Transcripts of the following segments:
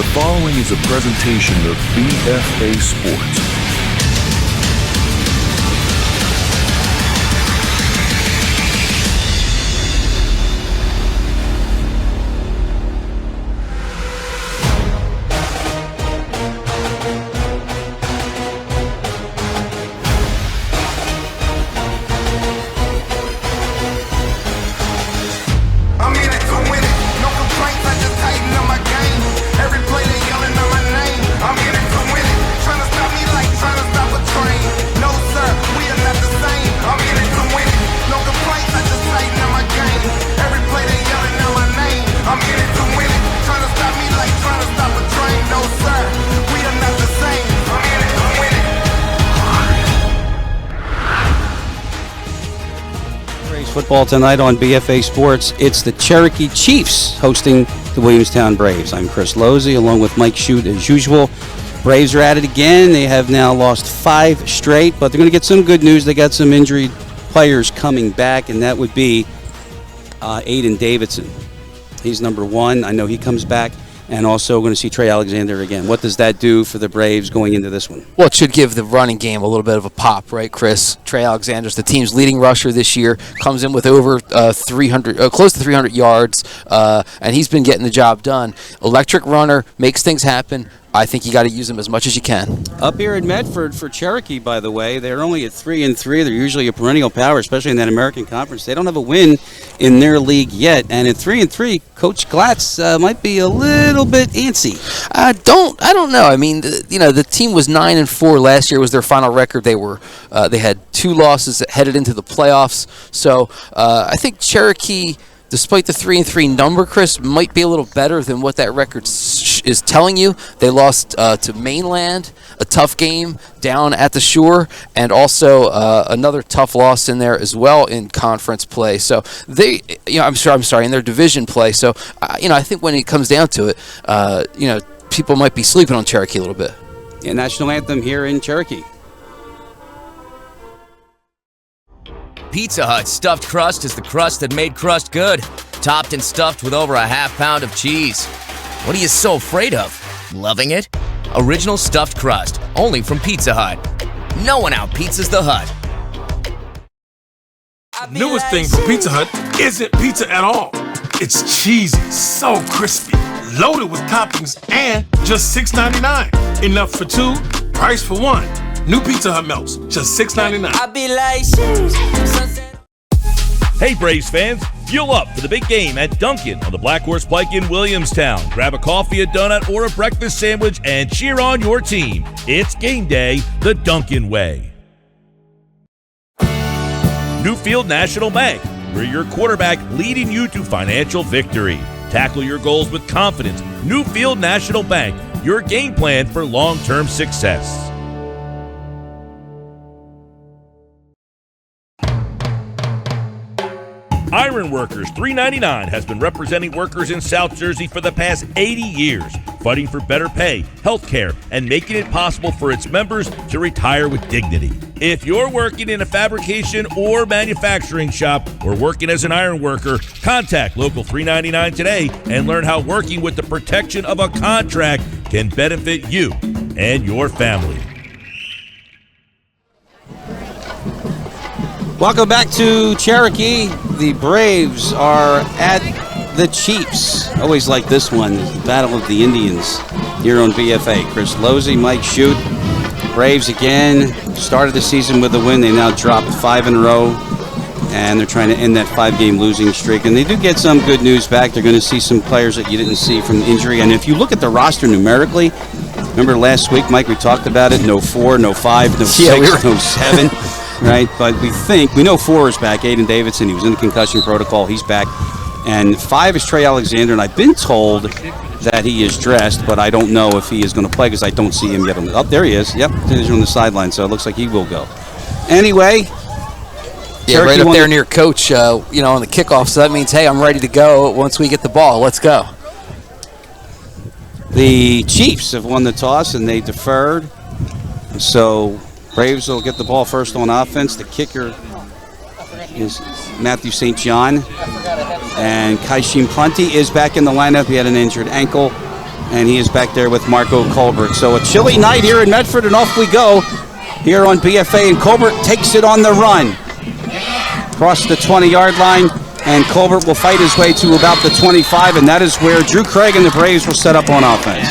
The following is a presentation of BFA Sports. Football tonight on BFA Sports. It's the Cherokee Chiefs hosting the Williamstown Braves. I'm Chris Lozzi along with Mike Shute as usual. Braves are at it again. They have now lost 5 straight, but they're going to get some good news. They got some injured players coming back, and that would be Aiden Davidson. He's number 1. I know he comes back. And also going to see Trey Alexander again. What does that do for the Braves going into this one? Well, it should give the running game a little bit of a pop, right, Chris? Trey Alexander's the team's leading rusher this year, comes in with over 300, close to 300 yards, and he's been getting the job done. Electric runner, makes things happen. I think you got to use them as much as you can. Up here in Medford for Cherokee, by the way, they're only at 3-3. They're usually a perennial power, especially in that American Conference. They don't have a win in their league yet, and at 3-3, Coach Glatz might be a little bit antsy. I don't know. I mean, the team was 9-4 last year. Was their final record. They had 2 losses that headed into the playoffs. So I think Cherokee, despite the 3-3 number, Chris, might be a little better than what that record is telling you. They lost to Mainland, a tough game down at the Shore, and also another tough loss in there as well in conference play. So they, I'm sorry, in their division play. So I think when it comes down to it, people might be sleeping on Cherokee a little bit. Yeah, national anthem here in Cherokee. Pizza Hut's stuffed crust is the crust that made crust good, topped and stuffed with over a ½ pound of cheese. What are you so afraid of? Loving it? Original stuffed crust, only from Pizza Hut. No one out-pizzas the Hut. Newest thing from Pizza Hut isn't pizza at all. It's cheesy, so crispy, loaded with toppings, and just $6.99. Enough for 2, price for 1. New Pizza Hut melts, just $6.99. Hey Braves fans, fuel up for the big game at Dunkin' on the Black Horse Pike in Williamstown. Grab a coffee, a donut, or a breakfast sandwich and cheer on your team. It's game day the Dunkin' way. Newfield National Bank, we're your quarterback leading you to financial victory. Tackle your goals with confidence. Newfield National Bank, your game plan for long-term success. Iron Workers 399 has been representing workers in South Jersey for the past 80 years, fighting for better pay, health care, and making it possible for its members to retire with dignity. If you're working in a fabrication or manufacturing shop or working as an iron worker, contact Local 399 today and learn how working with the protection of a contract can benefit you and your family. Welcome back to Cherokee. The Braves are at the Chiefs. Always like this one, the Battle of the Indians here on BFA. Chris Lozzi, Mike Shute. Braves again started the season with a win. They now dropped 5 in a row, and they're trying to end that 5-game losing streak. And they do get some good news back. They're going to see some players that you didn't see from injury. And if you look at the roster numerically, remember last week, Mike, we talked about it, no 4, no 5, no 6, no 7. Right, but we know 4 is back. Aiden Davidson, he was in the concussion protocol. He's back. And 5 is Trey Alexander, and I've been told that he is dressed, but I don't know if he is going to play because I don't see him yet. There he is. Yep, he's on the sideline, so it looks like he will go. Anyway. Yeah, right up there near Coach, on the kickoff, so that means, hey, I'm ready to go once we get the ball. Let's go. The Chiefs have won the toss, and they deferred. So Braves will get the ball first on offense. The kicker is Matthew St. John. And Kaishim Prunty is back in the lineup. He had an injured ankle. and he is back there with Marco Colbert. So a chilly night here in Medford, and off we go here on BFA, and Colbert takes it on the run. Across the 20-yard line, and Colbert will fight his way to about the 25, and that is where Drew Craig and the Braves will set up on offense.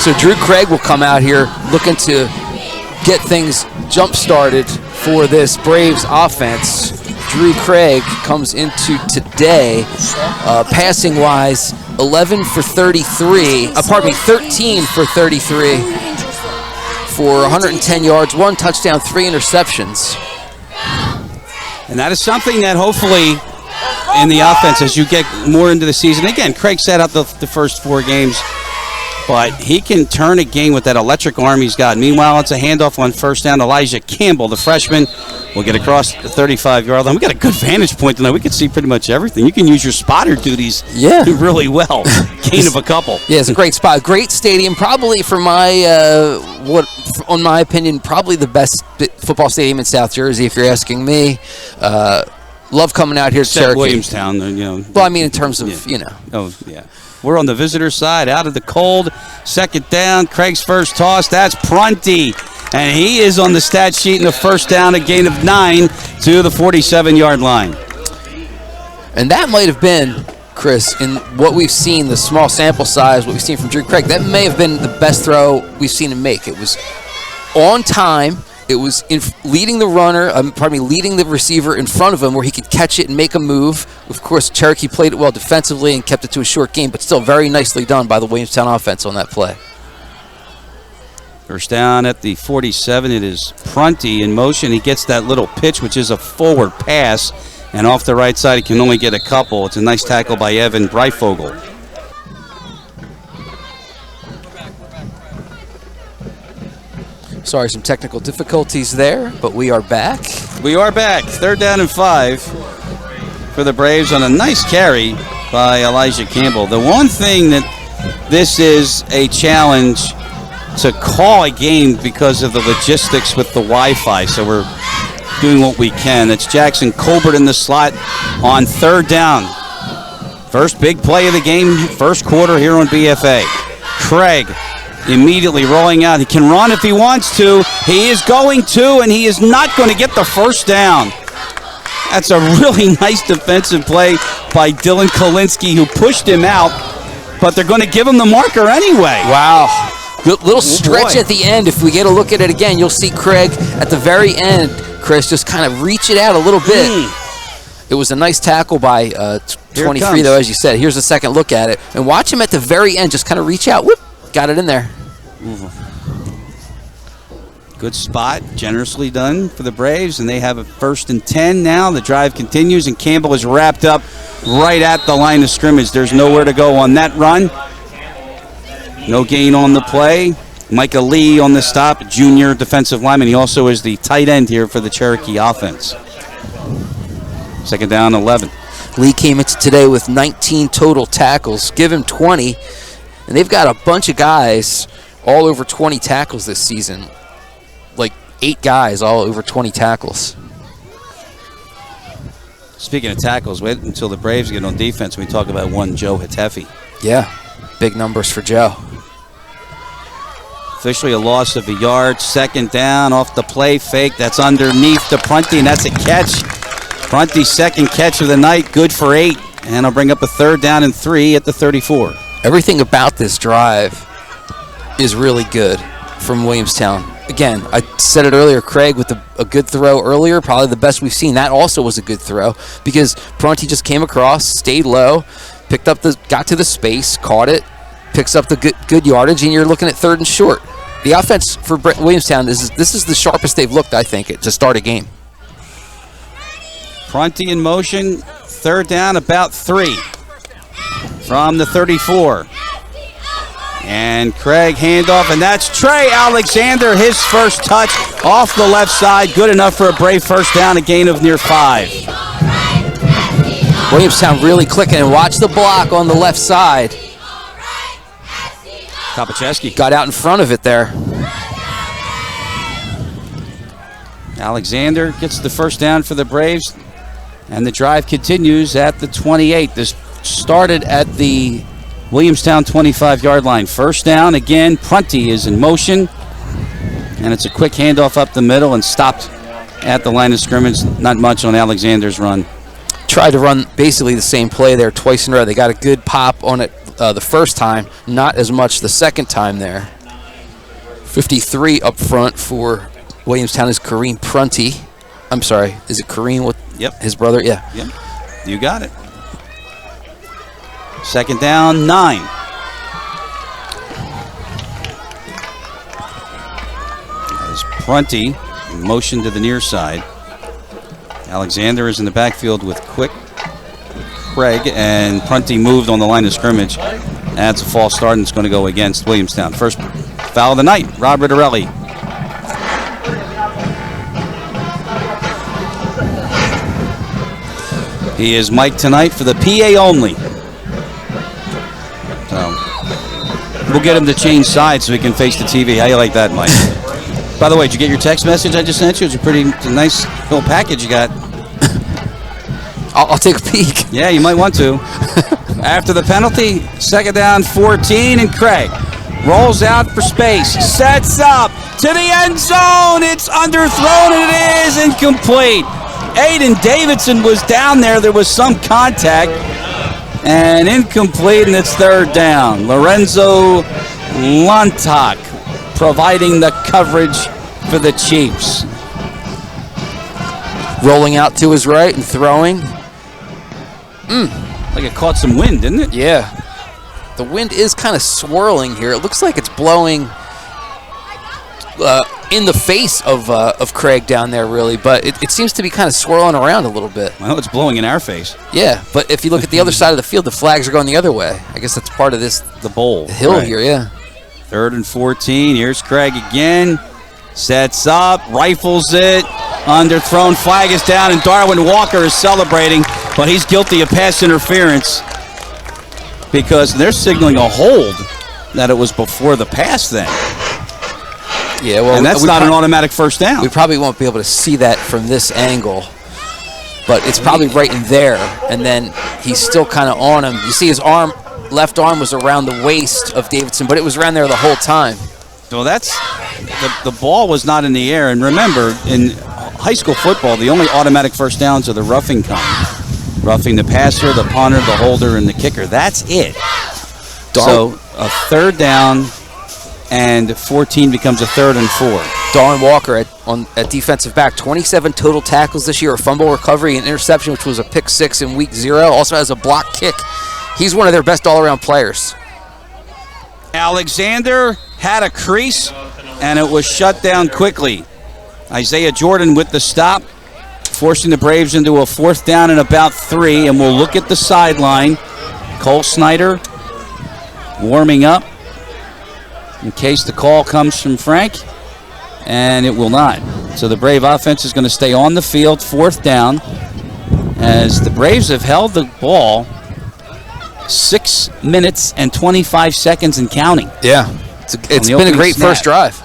So Drew Craig will come out here looking to get things jump-started for this Braves offense. Drew Craig comes into today, passing-wise, 13 for 33 for 110 yards, 1 touchdown, 3 interceptions. And that is something that hopefully in the offense, as you get more into the season, again, Craig sat out the first 4 games, but he can turn a game with that electric arm he's got. Meanwhile, it's a handoff on first down. Elijah Campbell, the freshman, will get across the 35-yard line. We got a good vantage point tonight. We can see pretty much everything. You can use your spotter duties really well. Gain of a couple. Yeah, it's a great spot. Great stadium. Probably, for my on my opinion, probably the best football stadium in South Jersey, if you're asking me. Love coming out here to Cherokee. Williamstown, Well, I mean, in terms of, Oh, yeah. We're on the visitor side, out of the cold. Second down, Craig's first toss. That's Prunty. And he is on the stat sheet in the first down, a gain of 9 to the 47-yard line. And that might have been, Chris, in what we've seen, the small sample size, what we've seen from Drew Craig, that may have been the best throw we've seen him make. It was on time. It was leading the runner, leading the receiver in front of him where he could catch it and make a move. Of course, Cherokee played it well defensively and kept it to a short game, but still very nicely done by the Williamstown offense on that play. First down at the 47. It is Prunty in motion. He gets that little pitch, which is a forward pass, and off the right side he can only get a couple. It's a nice tackle by Evan Breifogel. Sorry, some technical difficulties there, but we are back. We are back. 3rd down and 5 for the Braves on a nice carry by Elijah Campbell. The one thing that this is a challenge to call a game because of the logistics with the Wi-Fi, so we're doing what we can. It's Jackson Colbert in the slot on 3rd down. First big play of the game, first quarter here on BFA. Craig immediately rolling out. He can run if he wants to. He is going to, and he is not going to get the first down. That's a really nice defensive play by Dylan Kolinsky, who pushed him out, but they're going to give him the marker anyway. Wow. Little stretch at the end. If we get a look at it again, you'll see Craig at the very end, Chris, just kind of reach it out a little bit. It was a nice tackle by 23, though, as you said. Here's a second look at it. And watch him at the very end just kind of reach out. Whoop. Got it in there. Good spot, generously done for the Braves, and they have a 1st and 10 now. The drive continues, and Campbell is wrapped up right at the line of scrimmage. There's nowhere to go on that run. No gain on the play. Micah Lee on the stop, junior defensive lineman. He also is the tight end here for the Cherokee offense. 2nd down, 11. Lee came into today with 19 total tackles. Give him 20. And they've got a bunch of guys all over 20 tackles this season. Like 8 guys all over 20 tackles. Speaking of tackles, wait until the Braves get on defense. We talk about one Joe Hatefi. Yeah, big numbers for Joe. Officially a loss of a yard. 2nd down off the play fake. That's underneath to Prunty, and that's a catch. Prunty's 2nd catch of the night, good for 8. And I'll bring up a 3rd down and 3 at the 34. Everything about this drive is really good from Williamstown. Again, I said it earlier, Craig with a good throw earlier, probably the best we've seen. That also was a good throw because Prunty just came across, stayed low, got to the space, caught it, picks up the good yardage, and you're looking at 3rd and short. The offense for Williamstown, this is the sharpest they've looked, I think, to start a game. Prunty in motion, 3rd down, about 3 from the 34. And Craig handoff, and that's Trey Alexander, his first touch off the left side. Good enough for a Brave first down, a gain of near 5. Williamstown really clicking, and watch the block on the left side. Kopachewski got out in front of it there. Alexander gets the first down for the Braves, and the drive continues at the 28. This started at the Williamstown 25-yard line. First down again. Prunty is in motion. And it's a quick handoff up the middle and stopped at the line of scrimmage. Not much on Alexander's run. Tried to run basically the same play there twice in a row. They got a good pop on it the first time, not as much the second time there. 53 up front for Williamstown is Kareem Prunty. I'm sorry, is it Kareem with his brother? Yeah. Yep, you got it. Second down, 9. As Prunty in motion to the near side. Alexander is in the backfield with Craig, and Prunty moved on the line of scrimmage. That's a false start, and it's going to go against Williamstown. First foul of the night, Rob Ritterelli. He is Mike tonight for the PA only. So we'll get him to change sides so he can face the TV. How you like that, Mike? By the way, did you get your text message I just sent you? It's a nice little package you got. I'll take a peek. Yeah, you might want to. After the penalty, second down, 14, and Craig rolls out for space, sets up to the end zone. It's underthrown, and it is incomplete. Aiden Davidson was down there. There was some contact, and incomplete, and it's third down. Lorenzo Lontak providing the coverage for the Chiefs. Rolling out to his right and throwing. Like it caught some wind, didn't it? Yeah. The wind is kind of swirling here. It looks like it's blowing in the face of Craig down there, really, but it seems to be kind of swirling around a little bit. Well, it's blowing in our face. Yeah, but if you look at the other side of the field, the flags are going the other way. I guess that's part of the bowl hill right here, yeah. Third and 14. Here's Craig again. Sets up, rifles it. Underthrown, flag is down, and Darwin Walker is celebrating, but he's guilty of pass interference because they're signaling a hold that it was before the pass then. Yeah, well, and that's not an automatic first down. We probably won't be able to see that from this angle, but it's probably right in there, and then he's still kind of on him. You see his left arm was around the waist of Davidson, but it was around there the whole time. Well, that's the ball was not in the air, and remember, in high school football, the only automatic first downs are the roughing kind. Roughing the passer, the punter, the holder, and the kicker. That's it. So a third down, and 14 becomes a 3rd and 4. Darwin Walker at defensive back, 27 total tackles this year, a fumble recovery, an interception, which was a pick 6 in week 0. Also has a block kick. He's one of their best all-around players. Alexander had a crease, and it was shut down quickly. Isaiah Jordan with the stop, forcing the Braves into a 4th down and about 3, and we'll look at the sideline. Cole Snyder warming up in case the call comes from Frank, and it will not. So the Brave offense is going to stay on the field, 4th down, as the Braves have held the ball 6 minutes and 25 seconds and counting. Yeah, it's been a great first drive.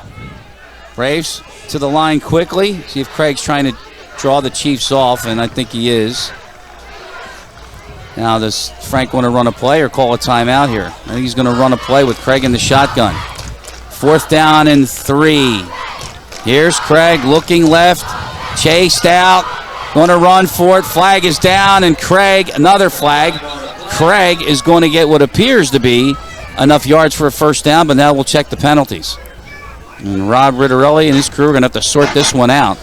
Braves to the line quickly. See if Craig's trying to draw the Chiefs off, and I think he is. Now, does Frank want to run a play or call a timeout here? I think he's going to run a play with Craig in the shotgun. 4th down and 3. Here's Craig looking left, chased out, going to run for it. Flag is down, and Craig, another flag. Craig is going to get what appears to be enough yards for a first down, but now we'll check the penalties. And Rob Ritterelli and his crew are going to have to sort this one out.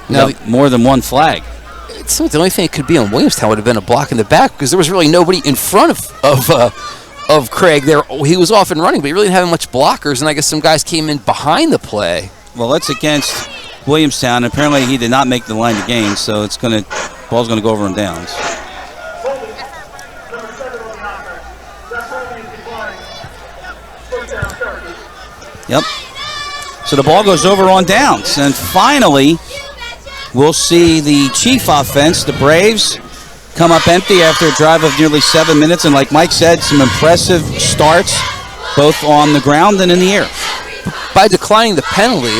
Now, more than one flag. It seems the only thing it could be on Williamstown would have been a block in the back because there was really nobody in front of Craig there. He was off and running, but he really didn't have much blockers, and I guess some guys came in behind the play. Well, that's against Williamstown. Apparently, he did not make the line to gain, so ball's going to go over on downs. Yep. So the ball goes over on downs. And finally, we'll see the Chief offense, the Braves, come up empty after a drive of nearly 7 minutes. And like Mike said, some impressive starts, both on the ground and in the air. By declining the penalty,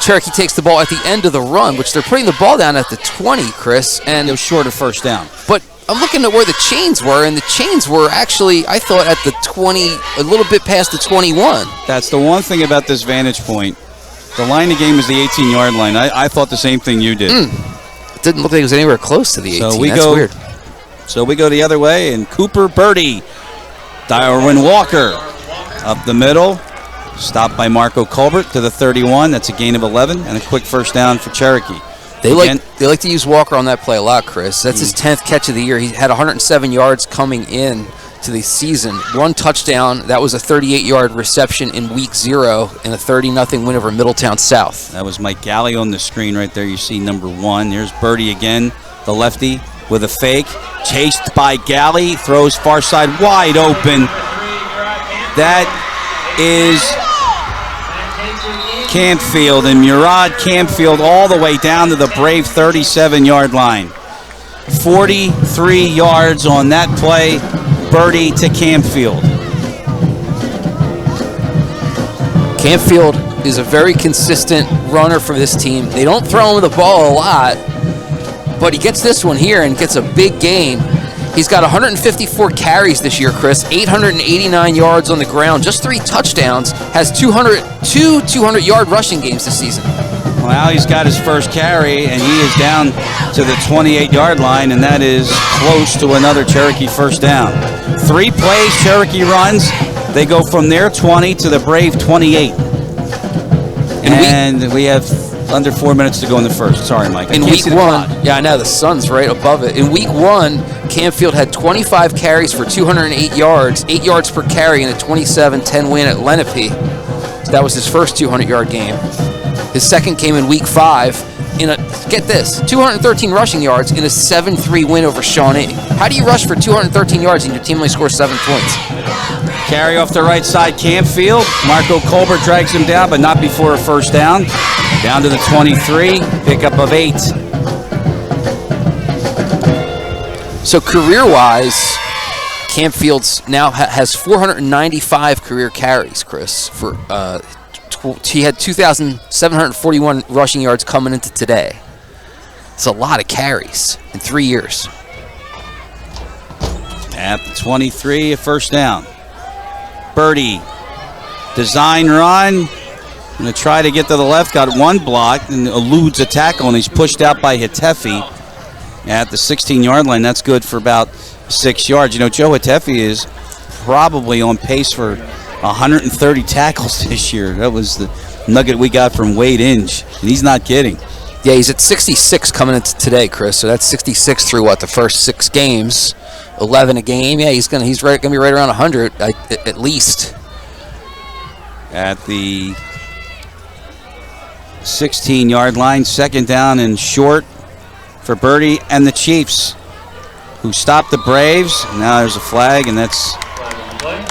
Cherokee takes the ball at the end of the run, which they're putting the ball down at the 20, Chris. And it was short of first down. But I'm looking at where the chains were, and the chains were actually, I thought, at the 20, a little bit past the 21. That's the one thing about this vantage point. The line of game is the 18-yard line. I thought the same thing you did. It didn't look like it was anywhere close to the 18. So That's weird. So we go the other way, and Cooper Birdie. Darwin Walker up the middle. Stopped by Marco Colbert to the 31. That's a gain of 11 and a quick first down for Cherokee. They like to use Walker on that play a lot, Chris. That's his 10th catch of the year. He had 107 yards coming in to the season. 1 touchdown. That was a 38-yard reception in week 0 in a 30-0 win over Middletown South. That was Mike Galley on the screen right there. You see number 1. There's Birdie again, the lefty, with a fake. Chased by Galley. Throws far side wide open. That is Campfield, and Murad Campfield all the way down to the Brave 37-yard line. 43 yards on that play. Birdie to Campfield. Campfield is a very consistent runner for this team. They don't throw him the ball a lot, but he gets this one here and gets a big gain. He's got 154 carries this year, Chris. 889 yards on the ground, just 3 touchdowns. Has 200-yard rushing games this season. Well, he's got his first carry, and he is down to the 28-yard line, and that is close to another Cherokee first down. 3 plays, Cherokee runs. They go from their 20 to the Brave 28. And we have under 4 minutes to go in the first. Sorry, Mike. In week 1, yeah, I know, the sun's right above it. In week 1, Campfield had 25 carries for 208 yards, 8 yards per carry in a 27-10 win at Lenape. So that was his first 200-yard game. His second came in week 5 in a, get this, 213 rushing yards in a 7-3 win over Shawnee. How do you rush for 213 yards and your team only scores 7 points? Carry off the right side, Campfield. Marco Colbert drags him down, but not before a first down. Down to the 23, pickup of 8. So career-wise, Campfield's now has 495 career carries, Chris. For he had 2,741 rushing yards coming into today. It's a lot of carries in 3 years. At the 23, a first down. Birdie, design run. Going to try to get to the left. Got one block and eludes a tackle, and he's pushed out by Hitefi at the 16-yard line. That's good for about 6 yards. You know, Joe Hitefi is probably on pace for 130 tackles this year. That was the nugget we got from Wade Inge, and he's not kidding. Yeah, he's at 66 coming into today, Chris. So that's 66 through what, the first 6 games, 11 a game. Yeah, he's gonna be right around 100 at least. At the 16-yard line, second down and short for Birdie and the Chiefs, who stopped the Braves. Now there's a flag, and that's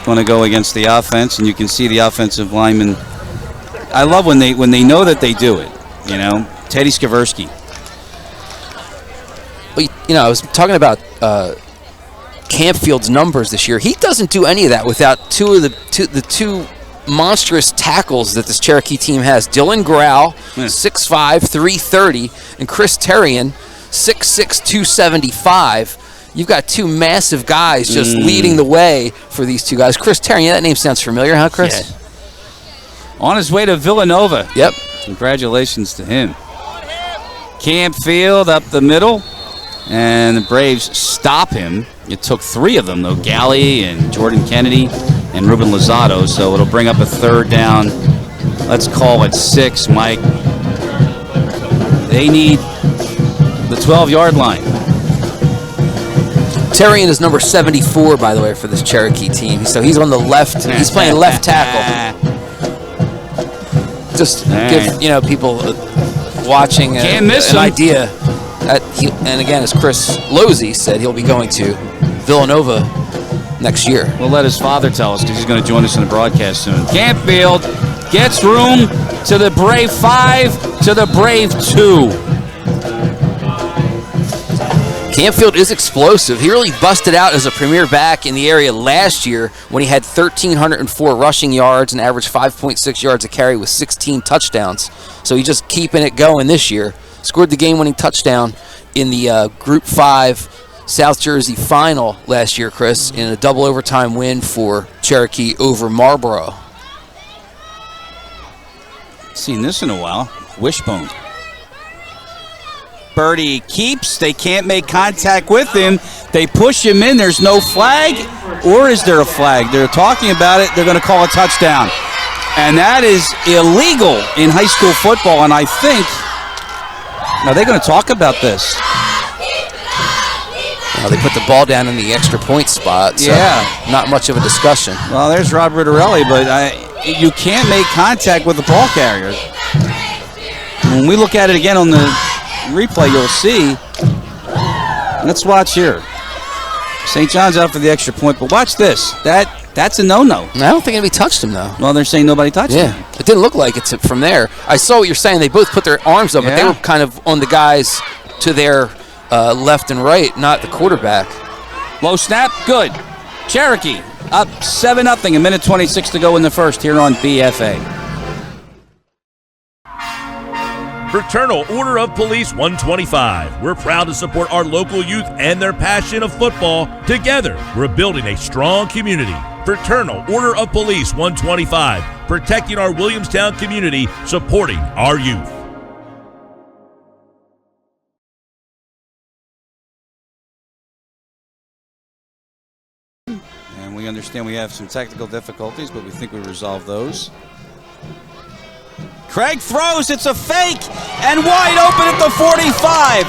going to go against the offense. And you can see the offensive lineman. I love when they know that they do it. You know, Teddy Skaversky. Well, you know, I was talking about Campfield's numbers this year. He doesn't do any of that without the two monstrous tackles that this Cherokee team has. Dylan Grau, 6'5", 330, and Chris Terrian, 6'6", 275. You've got 2 massive guys just leading the way for these 2 guys. Chris Terrian, that name sounds familiar, huh, Chris? Yeah. On his way to Villanova. Yep. Congratulations to him. Campfield up the middle, and the Braves stop him. It took 3 of them, though, Galley and Jordan Kennedy and Ruben Lozado, so it'll bring up a third down. Let's call it 6, Mike. They need the 12-yard line. Terrian is number 74, by the way, for this Cherokee team. So he's on the left. He's playing left tackle. Just give people watching an idea. And again, as Chris Lozzi said, he'll be going to Villanova next year. We'll let his father tell us because he's going to join us in the broadcast soon. Campfield gets room to the Brave 5 to the Brave 2. Campfield is explosive. He really busted out as a premier back in the area last year when he had 1,304 rushing yards and averaged 5.6 yards a carry with 16 touchdowns. So he's just keeping it going this year. Scored the game-winning touchdown in the Group 5 South Jersey final last year, Chris, in a double overtime win for Cherokee over Marlboro. Seen this in a while. Wishbone. Birdie keeps. They can't make contact with him. They push him in. There's no flag. Or is there a flag? They're talking about it. They're going to call a touchdown. And that is illegal in high school football. And I think, now they're going to talk about this. They put the ball down in the extra point spot, so not much of a discussion. Well, there's Rob Ritterelli, but you can't make contact with the ball carrier. When we look at it again on the replay, you'll see. Let's watch here. St. John's out for the extra point, but watch this. That's a no-no. I don't think anybody touched him, though. Well, they're saying nobody touched him. Yeah, it didn't look like it from there. I saw what you're saying. They both put their arms up, but they were kind of on the guys to their left and right, not the quarterback. Low snap, good. Cherokee up 7-0, a minute 26 to go in the first here on BFA. Fraternal Order of Police 125. We're proud to support our local youth and their passion of football. Together, we're building a strong community. Fraternal Order of Police 125, protecting our Williamstown community, supporting our youth. And we understand we have some technical difficulties, but we think we resolved those. Craig throws, it's a fake, and wide open at the 45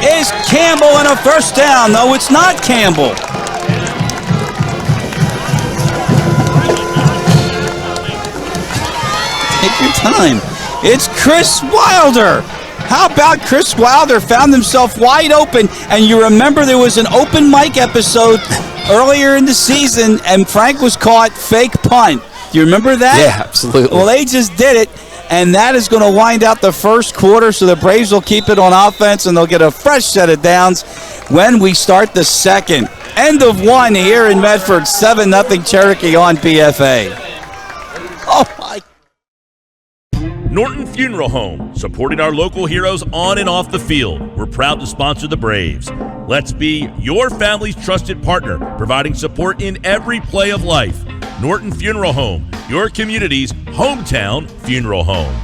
is Campbell, and a first down. No, it's not Campbell. Take your time. It's Chris Wilder. How about Chris Wilder found himself wide open, and you remember there was an open mic episode earlier in the season, and Frank was caught fake punt. Do you remember that? Yeah, absolutely. Well, they just did it. And that is going to wind out the first quarter, so the Braves will keep it on offense, and they'll get a fresh set of downs when we start the second. End of one here in Medford, 7-0 Cherokee on BFA. Oh, my. Norton Funeral Home, supporting our local heroes on and off the field. We're proud to sponsor the Braves. Let's be your family's trusted partner, providing support in every play of life. Norton Funeral Home, your community's hometown funeral home.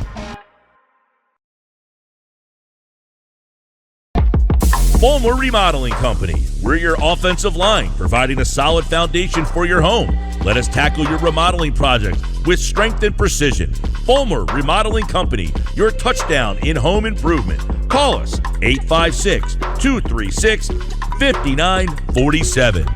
Fulmer Remodeling Company. We're your offensive line, providing a solid foundation for your home. Let us tackle your remodeling project with strength and precision. Fulmer Remodeling Company, your touchdown in home improvement. Call us 856-236-5947.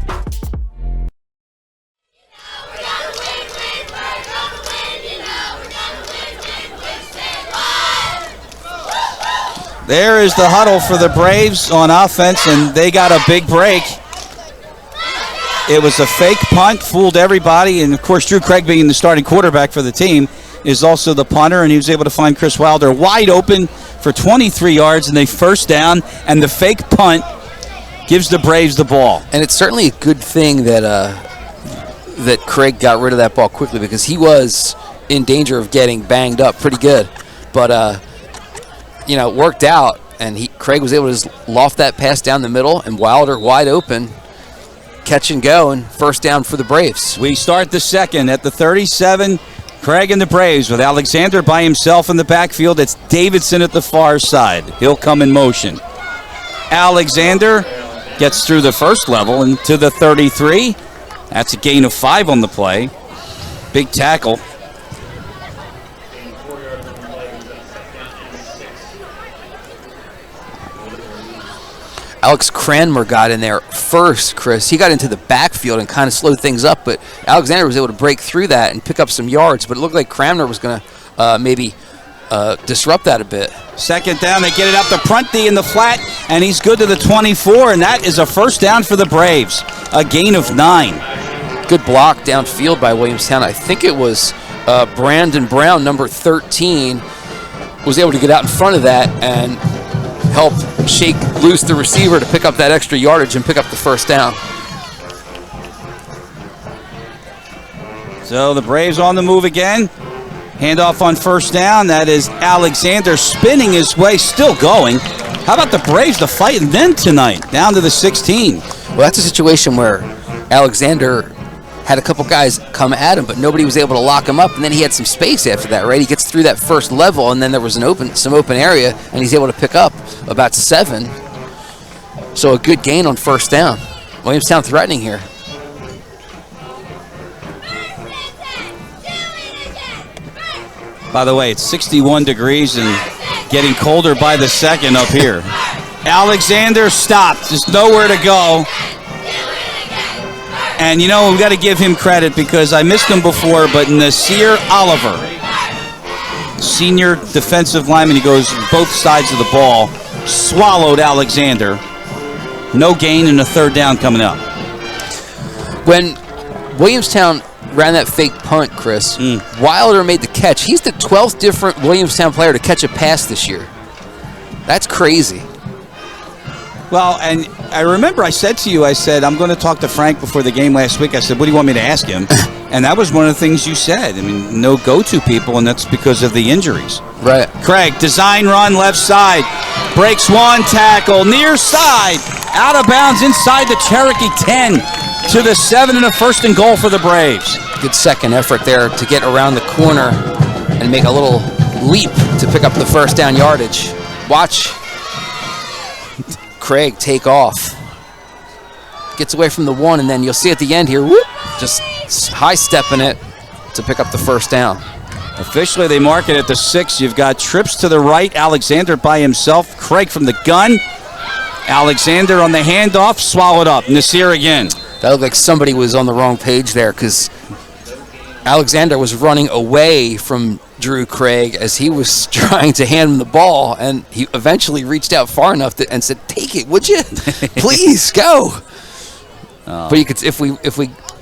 There is the huddle for the Braves on offense, and they got a big break. It was a fake punt, fooled everybody, and of course Drew Craig, being the starting quarterback for the team, is also the punter, and he was able to find Chris Wilder wide open for 23 yards, and they first down, and the fake punt gives the Braves the ball. And it's certainly a good thing that that Craig got rid of that ball quickly, because he was in danger of getting banged up pretty good. But it worked out, and Craig was able to just loft that pass down the middle, and Wilder wide open, catch and go, and first down for the Braves. We start the second at the 37. Craig and the Braves with Alexander by himself in the backfield. It's Davidson at the far side. He'll come in motion. Alexander gets through the first level and to the 33. That's a gain of 5 on the play. Big tackle. Alex Cranmer got in there first, Chris. He got into the backfield and kind of slowed things up, but Alexander was able to break through that and pick up some yards, but it looked like Cranmer was going to maybe disrupt that a bit. Second down, they get it up to Prunty in the flat, and he's good to the 24, and that is a first down for the Braves. A gain of 9. Good block downfield by Williamstown. I think it was Brandon Brown, number 13, was able to get out in front of that and help shake loose the receiver to pick up that extra yardage and pick up the first down. So the Braves on the move again. Handoff on first down. That is Alexander spinning his way, still going. How about the Braves, the fight, and then tonight, down to the 16. Well, that's a situation where Alexander had a couple guys come at him, but nobody was able to lock him up, and then he had some space after that, right? He gets through that first level, and then there was some open area, and he's able to pick up about 7. So a good gain on first down. Williamstown threatening here. By the way, it's 61 degrees and getting colder by the second up here. Alexander stopped. There's nowhere to go. And, you know, we've got to give him credit because I missed him before, but Nasir Oliver, senior defensive lineman, he goes both sides of the ball, swallowed Alexander. No gain and a third down coming up. When Williamstown ran that fake punt, Chris, Wilder made the catch. He's the 12th different Williamstown player to catch a pass this year. That's crazy. Well, and I remember I said to you, I said, I'm going to talk to Frank before the game last week. I said, what do you want me to ask him? And that was one of the things you said. I mean, no go-to people, and that's because of the injuries. Right. Craig, design run left side. Breaks one tackle, near side. Out of bounds inside the Cherokee 10 to the 7 and a first and goal for the Braves. Good second effort there to get around the corner and make a little leap to pick up the first down yardage. Watch Craig take off. Gets away from the 1, and then you'll see at the end here, whoop, just high-stepping it to pick up the first down. Officially, they mark it at the 6. You've got trips to the right. Alexander by himself. Craig from the gun. Alexander on the handoff. Swallowed up. Nasir again. That looked like somebody was on the wrong page there because Alexander was running away from Drew Craig as he was trying to hand him the ball, and he eventually reached out far enough and said, "Take it, would you? Please go." But you could, if we,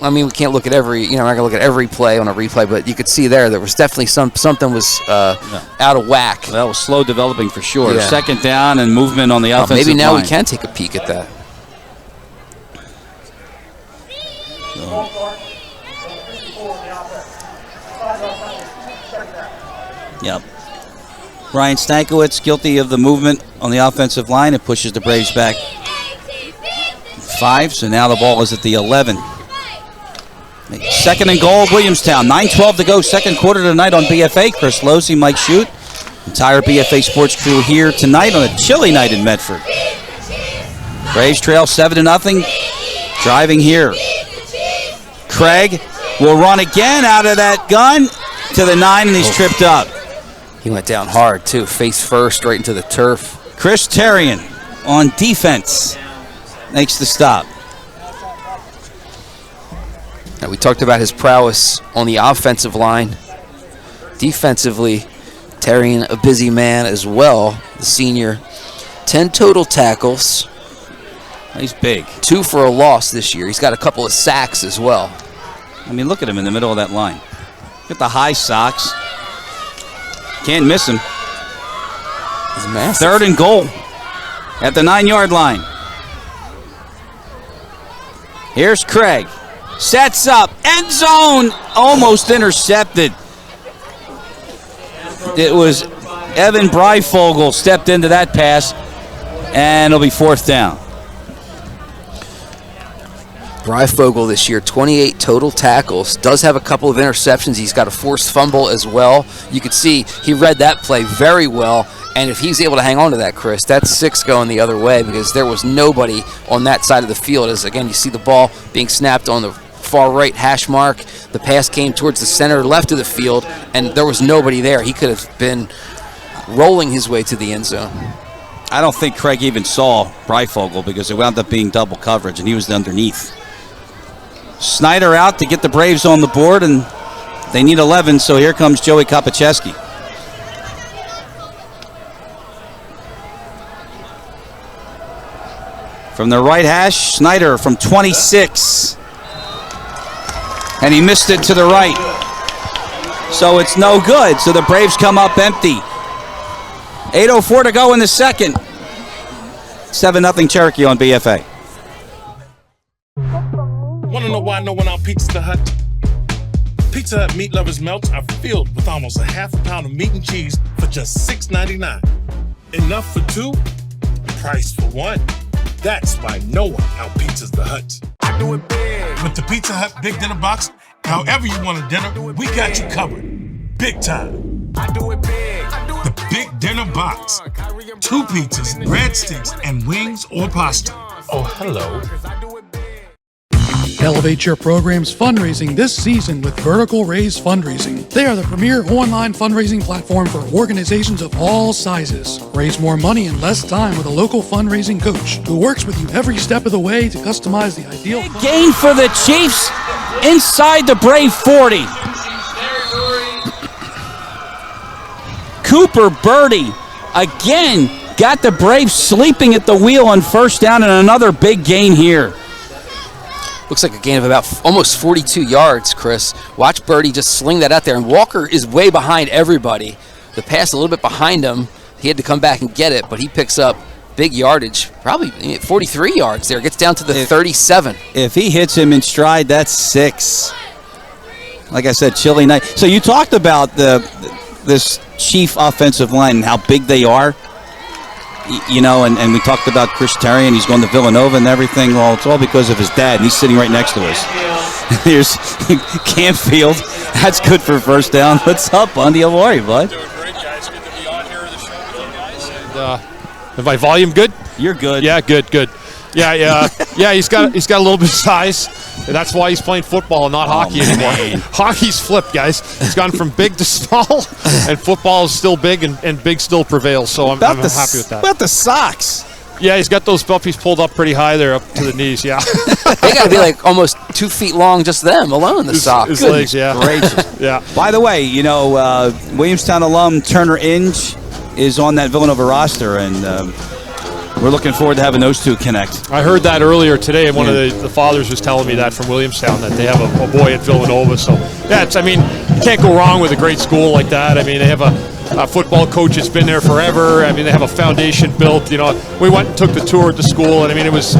I mean, we can't look at every, we're not gonna look at every play on a replay, but you could see there was definitely something was out of whack. That was slow developing for sure. Yeah. Second down and movement on the offensive line. Maybe now we can take a peek at that. Yep. Ryan Stankiewicz guilty of the movement on the offensive line. It pushes the Braves back 5, so now the ball is at the 11. Second and goal, Williamstown. 9:12 to go, second quarter tonight on BFA. Chris Lozzi, Mike Shute, entire BFA Sports crew here tonight on a chilly night in Medford. Braves trail 7-0. Driving here. Craig will run again out of that gun to the 9, and he's tripped up. He went down hard, too. Face first, right into the turf. Chris Terrian on defense makes the stop. Now, we talked about his prowess on the offensive line. Defensively, Terrian a busy man as well, the senior. 10 total tackles. He's big. 2 for a loss this year. He's got a couple of sacks as well. I mean, look at him in the middle of that line. Get the high socks. Can't miss him. He's massive. Third and goal at the 9-yard line. Here's Craig. Sets up. End zone. Almost intercepted. It was Evan Breifogel stepped into that pass, and it'll be fourth down. Breifogel this year, 28 total tackles. Does have a couple of interceptions. He's got a forced fumble as well. You could see he read that play very well. And if he's able to hang on to that, Chris, that's 6 going the other way because there was nobody on that side of the field. As, again, you see the ball being snapped on the far right hash mark. The pass came towards the center left of the field, and there was nobody there. He could have been rolling his way to the end zone. I don't think Craig even saw Breifogel because it wound up being double coverage, and he was underneath. Snyder out to get the Braves on the board, and they need 11, so here comes Joey Kopacheski. From the right hash, Snyder from 26. And he missed it to the right. So it's no good, so the Braves come up empty. 8:04 to go in the second. 7-0 Cherokee on BFA. Want to know why no one out Pizza Hut? Pizza Hut meat lovers' melts are filled with almost a half a pound of meat and cheese for just $6.99. Enough for 2, price for one. That's why no one outpizzas the Hut. I do it big. With the Pizza Hut Big Dinner Box, however you want a dinner, we got you covered. Big time. I do it big. The Big Dinner Box. 2 pizzas, breadsticks, and wings or pasta. Oh, hello. Elevate your program's fundraising this season with Vertical Raise Fundraising. They are the premier online fundraising platform for organizations of all sizes. Raise more money in less time with a local fundraising coach who works with you every step of the way to customize the ideal. Gain for the Chiefs inside the Brave 40. Cooper Birdie again got the Braves sleeping at the wheel on first down, and another big gain here. Looks like a gain of about almost 42 yards, Chris. Watch Birdie just sling that out there, and Walker is way behind everybody. The pass a little bit behind him. He had to come back and get it, but he picks up big yardage, probably 43 yards there. Gets down to the 37. If he hits him in stride, that's 6. Like I said, chilly night. So you talked about this Chief offensive line and how big they are. You know, and we talked about Chris Terry, and he's going to Villanova and everything. Well, it's all because of his dad, and he's sitting right next to us. Here's Campfield. That's good for first down. What's up, Bundy? How are you, bud? Doing great, guys. Good to be on here at the show with you guys. And, is my volume good? You're good. Yeah, good. Yeah. He's got a little bit of size. And that's why he's playing football and not hockey anymore. Hockey's flipped, guys. He's gone from big to small, and football is still big, and big still prevails. So I'm happy with that. About the socks. Yeah, he's got those puppies pulled up pretty high there, up to the knees. Yeah, they got to be like almost 2 feet long, just them alone. The socks. His legs, yeah. Gracious. Yeah. By the way, you know, Williamstown alum Turner Inge is on that Villanova roster, and we're looking forward to having those two connect. I heard that earlier today, and one of the fathers was telling me that from Williamstown, that they have a boy at Villanova. So, yeah, you can't go wrong with a great school like that. I mean, they have a football coach that's been there forever. I mean, they have a foundation built. You know, we went and took the tour at the school, and I mean, it was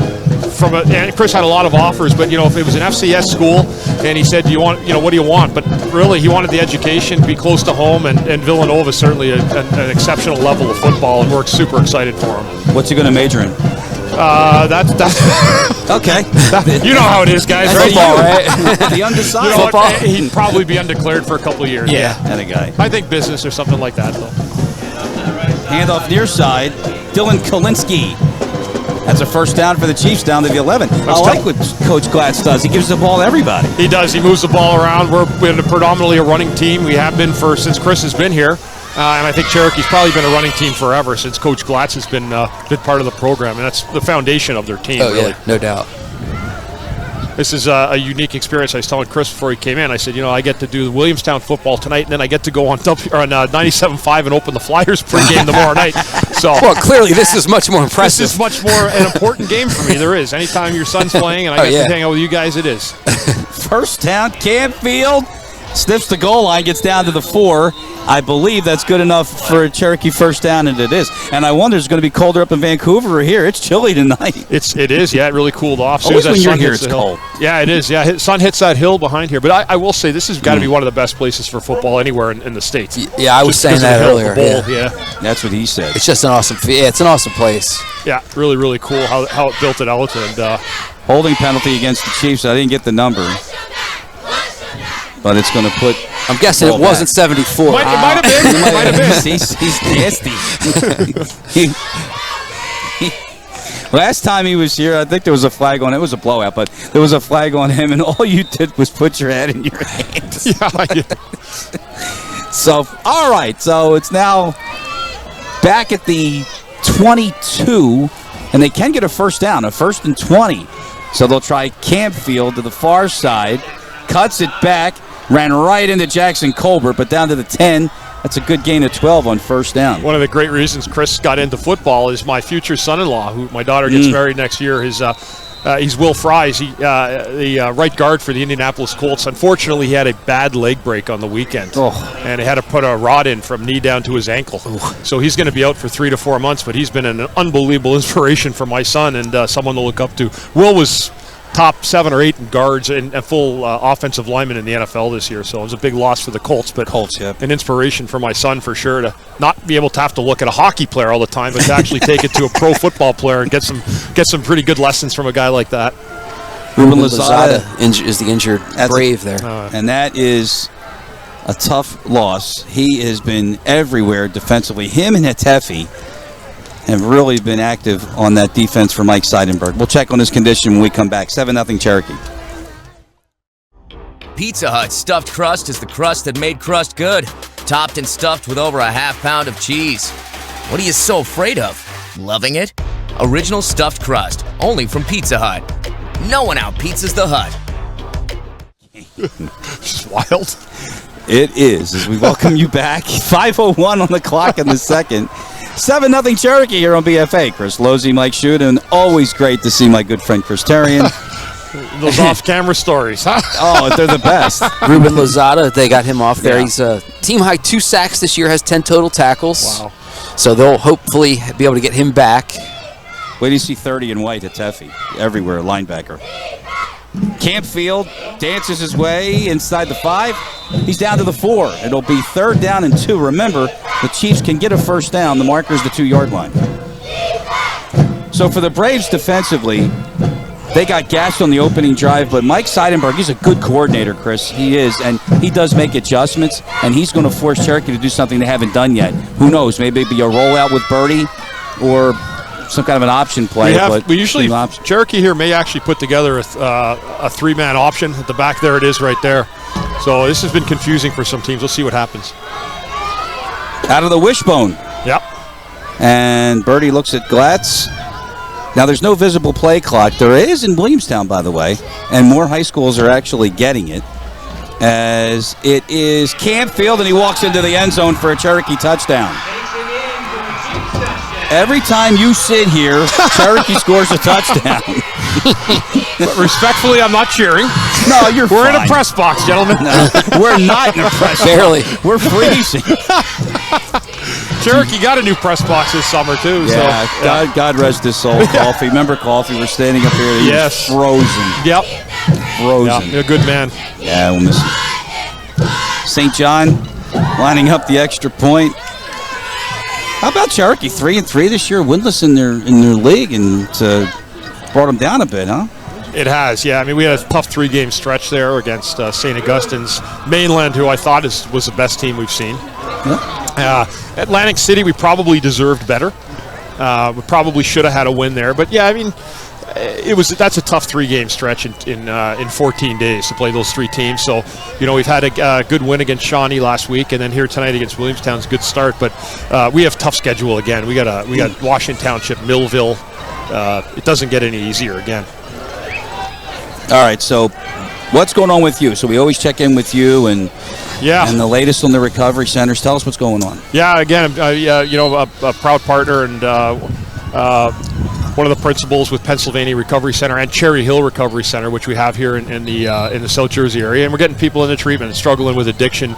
and Chris had a lot of offers, but you know, if it was an FCS school, and he said, what do you want? But really, he wanted the education, be close to home, and Villanova is certainly an exceptional level of football, and we're super excited for him. What's he going to major in? That's okay. You know how it is, guys. That's right? Football, right? The undecided. You know what? He'd probably be undeclared for a couple of years. Yeah, that a guy. I think business or something like that, though. Handoff near side, Dylan Kalinsky. That's a first down for the Chiefs down to the 11. I like what Coach Glatz does. He gives the ball to everybody. He does. He moves the ball around. We're predominantly a running team. We have been since Chris has been here. And I think Cherokee's probably been a running team forever since Coach Glatz has been part of the program. And that's the foundation of their team, really. Yeah, no doubt. This is a unique experience. I was telling Chris before he came in, I said, I get to do the Williamstown football tonight, and then I get to go on 97.5 and open the Flyers pregame tomorrow night. So, well, clearly this is much more impressive. This is much more an important game for me. There is. Anytime your son's playing and I get to hang out with you guys, it is. First down, Campfield sniffs the goal line, gets down to the 4. I believe that's good enough for a Cherokee first down, and it is. And I wonder, it's going to be colder up in Vancouver or here. It's chilly tonight. It is, yeah. It really cooled off. Always when you're here, it's cold. Yeah, it is. Yeah, sun hits that hill behind here. But I will say, this has got to be one of the best places for football anywhere in the States. Yeah, I was saying that earlier. Yeah, that's what he said. It's just an awesome. Yeah, it's an awesome place. Yeah, really, really cool how it built it out. And holding penalty against the Chiefs. I didn't get the number, but it's going to put. I'm guessing it wasn't 74. It might have been. It might have been. He's nasty. Last time he was here, I think there was a flag on it. It was a blowout, but there was a flag on him, and all you did was put your head in your hands. Yeah, I did. So, all right. So it's now back at the 22, and they can get a first down, a 1st and 20. So they'll try Campfield to the far side, cuts it back. Ran right into Jackson Colbert, but down to the 10. That's a good gain of 12 on first down. One of the great reasons Chris got into football is my future son-in-law, who my daughter gets married next year. He's Will Fries, the right guard for the Indianapolis Colts. Unfortunately, he had a bad leg break on the weekend, and he had to put a rod in from knee down to his ankle. So he's going to be out for 3 to 4 months, but he's been an unbelievable inspiration for my son and someone to look up to. Will was top 7 or 8 guards and full offensive linemen in the NFL this year. So it was a big loss for the Colts, but an inspiration for my son for sure to not be able to have to look at a hockey player all the time, but to actually take it to a pro football player and get some pretty good lessons from a guy like that. Ruben Lozada is the injured Brave there. And that is a tough loss. He has been everywhere defensively. Him and Hatefi have really been active on that defense for Mike Seidenberg. We'll check on his condition when we come back. 7-0 Cherokee. Pizza Hut's stuffed crust is the crust that made crust good. Topped and stuffed with over a half pound of cheese. What are you so afraid of? Loving it? Original stuffed crust, only from Pizza Hut. No one out-pizzas the Hut. It's wild. It is, as we welcome you back. 5:01 on the clock in the second. 7-0 Cherokee here on BFA. Chris Lozzi, Mike Shute, and always great to see my good friend Chris Terrian. Those off-camera stories, huh? Oh, they're the best. Ruben Lozada, they got him off there. He's team high 2 sacks this year, has 10 total tackles. Wow. So they'll hopefully be able to get him back. Wait till you see 30 in white at Teffy. Everywhere, linebacker. Campfield dances his way inside the 5. He's down to the 4. It'll be 3rd down and 2. Remember, the Chiefs can get a first down. The marker is the 2-yard line. So for the Braves defensively, they got gashed on the opening drive, but Mike Seidenberg, he's a good coordinator, Chris. He is, and he does make adjustments, and he's going to force Cherokee to do something they haven't done yet. Who knows? Maybe it'd be a rollout with Birdie or some kind of an option play. Cherokee here may actually put together a 3-man option at the back. There it is right there. So this has been confusing for some teams. We'll see what happens. Out of the wishbone. Yep. And Birdie looks at Glatz. Now there's no visible play clock. There is in Williamstown, by the way, and more high schools are actually getting it. As it is Campfield, and he walks into the end zone for a Cherokee touchdown. Every time you sit here, Cherokee scores a touchdown. But respectfully, I'm not cheering. No, We're in a press box, gentlemen. No, we're not in a press box. Barely. We're freezing. Cherokee got a new press box this summer, too. Yeah, so, God rest his soul. Coffee. Remember Coffee? We're standing up here. He was frozen. Yep. Frozen. Yeah, a good man. Yeah, we'll miss him. St. John lining up the extra point. How about Cherokee? 3-3 this year, winless in their league, and brought them down a bit, huh? It has, yeah. I mean, we had a tough 3-game stretch there against St. Augustine's Mainland, who I thought was the best team we've seen. Yeah. Atlantic City, we probably deserved better. We probably should have had a win there, but yeah, I mean, that's a tough 3-game stretch in 14 days to play those 3 teams. So, we've had a good win against Shawnee last week, and then here tonight against Williamstown's a good start. But we have tough schedule again. We got Washington Township, Millville. It doesn't get any easier again. All right, so what's going on with you? So we always check in with you and the latest on the recovery centers. Tell us what's going on. Yeah, again, a proud partner and one of the principals with Pennsylvania Recovery Center and Cherry Hill Recovery Center, which we have here in the South Jersey area, and we're getting people into treatment and struggling with addiction,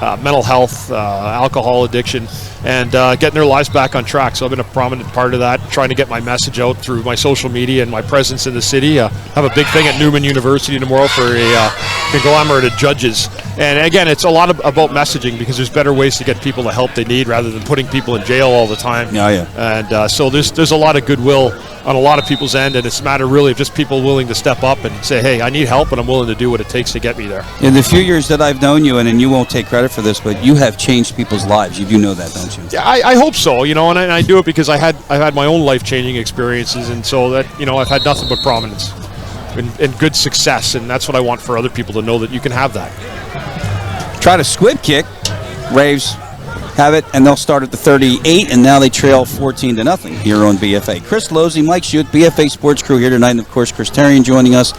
mental health, alcohol addiction, and getting their lives back on track. So I've been a prominent part of that, trying to get my message out through my social media and my presence in the city. I have a big thing at Newman University tomorrow for a conglomerate of judges. And again, it's a lot about messaging, because there's better ways to get people the help they need rather than putting people in jail all the time. Yeah. And so there's a lot of goodwill on a lot of people's end, and it's a matter really of just people willing to step up and say, hey, I need help, and I'm willing to do what it takes to get me there. In the few years that I've known you, and you won't take credit for this, but you have changed people's lives. You do know that, don't you? Yeah, I hope so, and I do it because I've had my own life-changing experiences, and so that, I've had nothing but prominence and good success, and that's what I want for other people to know, that you can have that. Try to squib kick. Braves have it, and they'll start at the 38, and now they trail 14-0 here on BFA. Chris Lozzi, Mike Shute, BFA Sports crew here tonight, and of course Chris Terrian joining us.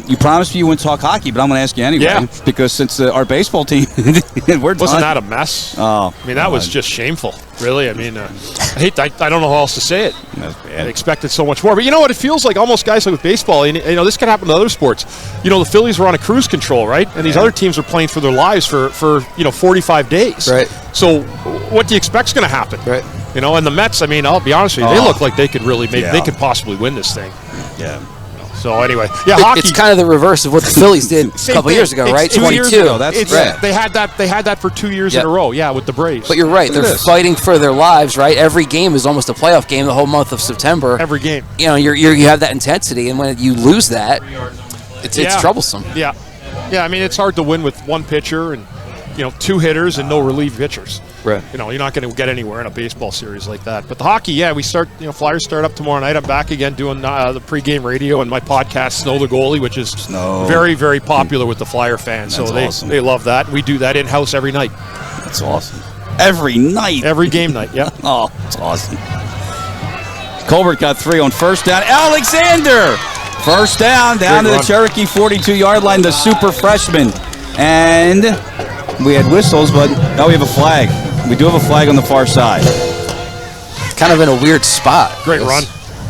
You promised me you wouldn't talk hockey, but I'm going to ask you anyway, because since our baseball team, we're done. Wasn't that a mess? Oh, I mean, that was just shameful, really. I mean, I don't know how else to say it. That's bad. I expected so much more. But you know what? It feels like almost, guys, like with baseball, and this can happen to other sports. The Phillies were on a cruise control, right? And these other teams are playing for their lives for 45 days. Right. So what do you expect's going to happen? Right. And the Mets, I mean, I'll be honest with you, they look like they could really they could possibly win this thing. Yeah. So anyway, yeah, hockey. It's kind of the reverse of what the Phillies did a couple thing. years ago, right? It's 2 years 22. ago. That's right. They had that for 2 years in a row. Yeah, with the Braves. But you're right. Look at They're this. fighting for their lives, right? Every game is almost a playoff game the whole month of September. Every game. You know, you have that intensity, and when you lose that, it's troublesome. Yeah. Yeah, I mean, it's hard to win with one pitcher and, 2 hitters and no relief pitchers. Right. You're not going to get anywhere in a baseball series like that. But the hockey, yeah, we start, Flyers start up tomorrow night. I'm back again doing the pregame radio and my podcast, Snow the Goalie, which is very, very popular with the Flyer fans. That's so awesome. they love that. We do that in-house every night. That's awesome. Every night. Every game night, yeah. Oh, it's awesome. Colbert got 3 on first down. Alexander! First down Great to the run. Cherokee 42-yard line, the super freshman. And we had whistles, but now we have a flag. We do have a flag on the far side. It's kind of in a weird spot. Great run.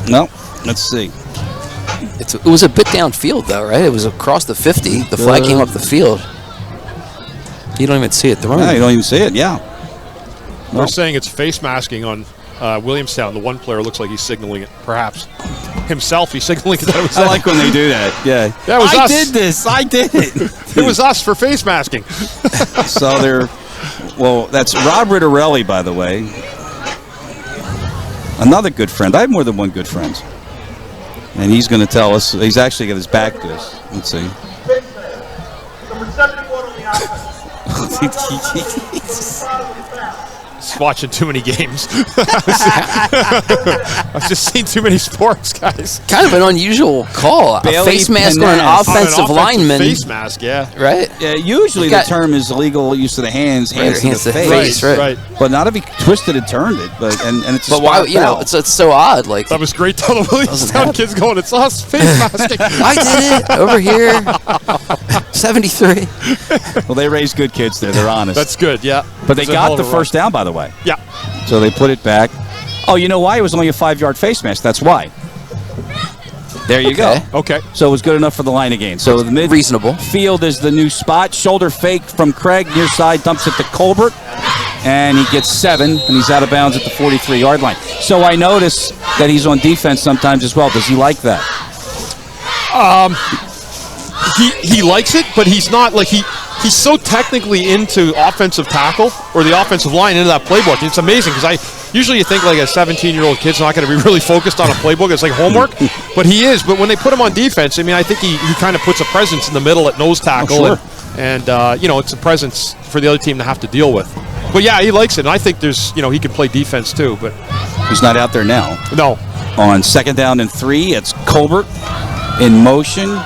No, let's see. It was a bit downfield, though, right? It was across the 50. The flag came up the field. You don't even see it thrown. No, you don't even see it, yeah. They're saying it's face masking on Williamstown. The one player looks like he's signaling it, perhaps. Himself, he's signaling that it was I like when they do that, yeah. That was I us. did this. I did it. It was us for face masking. So that's Rob Rittarelli, by the way. Another good friend. I have more than one good friend. And he's going to tell us. He's actually got his back to us. Let's see. Just watching too many games. I've just seen too many sports, guys. Kind of an unusual call. Bailey A face mask on an Penez. offensive lineman. Face mask, yeah. Right? Yeah, usually the term is illegal use of the hands to hands the to the face. face, right. But not if he twisted and turned it. But and it's a But why? spot foul. It's so odd. Like That was great. Tell the Williamstown kids going, it's us, face masking. I did it over here. 73. Well, they raised good kids there. They're honest. That's good, yeah. But they It's a hell got of the a first down, by the way. Yeah. So they put it back. Oh, you know why? It was only a 5-yard face mask. That's why. There you go. Okay. So it was good enough for the line again. So the mid Reasonable. field is the new spot. Shoulder fake from Craig near side, dumps it to Colbert, and he gets 7, and he's out of bounds at the 43-yard line. So I notice that he's on defense sometimes as well. Does he like that? He likes it, but he's not like he's so technically into offensive tackle or the offensive line into that playbook. It's amazing because usually you think like a 17-year-old kid's not going to be really focused on a playbook. It's like homework, but he is. But when they put him on defense, I mean, I think he kind of puts a presence in the middle at nose tackle, and it's a presence for the other team to have to deal with. But yeah, he likes it, and I think there's he can play defense too. But He's not out there now. no, On second down and 3, it's Colbert in motion.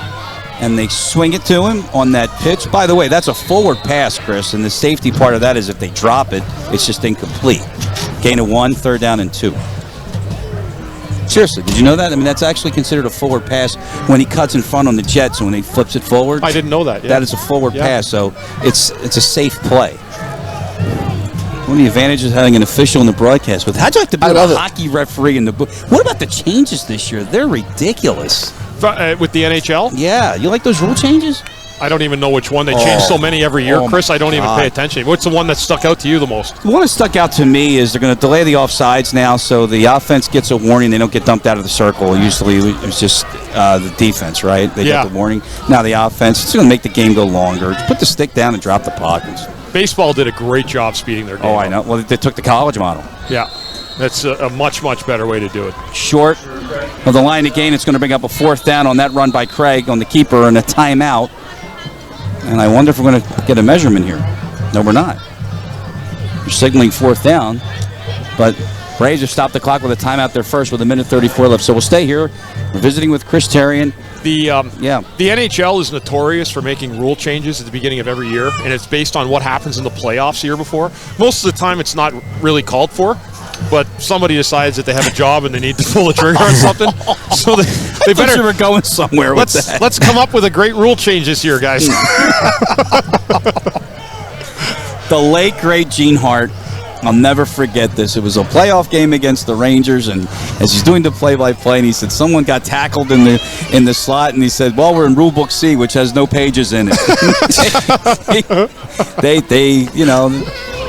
And they swing it to him on that pitch. By the way, that's a forward pass, Chris, and the safety part of that is if they drop it, it's just incomplete. Gain of 1, third down and 2. Seriously, did you know that? I mean, that's actually considered a forward pass when he cuts in front on the jet, so when he flips it forward. I didn't know that. Yeah. That is a forward pass, so it's a safe play. One of the advantages of having an official in the broadcast. How'd you like to be a hockey referee in the book? What about the changes this year? They're ridiculous. With the NHL? Yeah, you like those rule changes? I don't even know which one. They change so many every year, Chris. I don't even pay attention. What's the one that stuck out to you the most? The one that stuck out to me is they're going to delay the offsides now, so the offense gets a warning. They don't get dumped out of the circle. Usually it was just the defense, right? They get the warning. Now the offense, it's going to make the game go longer. Just put the stick down and drop the puck. Baseball did a great job speeding their game. Oh, I know. Well, they took the college model. Yeah. That's a much, much better way to do it. Short of the line again. It's going to bring up a 4th down on that run by Craig on the keeper and a timeout. And I wonder if we're going to get a measurement here. No, we're not. We're signaling 4th down. But Braves have stopped the clock with a timeout there first with 1:34 left. So we'll stay here. We're visiting with Chris Tarian. The NHL is notorious for making rule changes at the beginning of every year, and it's based on what happens in the playoffs the year before. Most of the time it's not really called for. But somebody decides that they have a job and they need to pull the trigger on something, so they better. You were going somewhere with that. Let's come up with a great rule change this year, guys. The late great Gene Hart. I'll never forget this. It was a playoff game against the Rangers, and as he's doing the play-by-play, and he said someone got tackled in the slot, and he said, "Well, we're in Rule Book C, which has no pages in it." They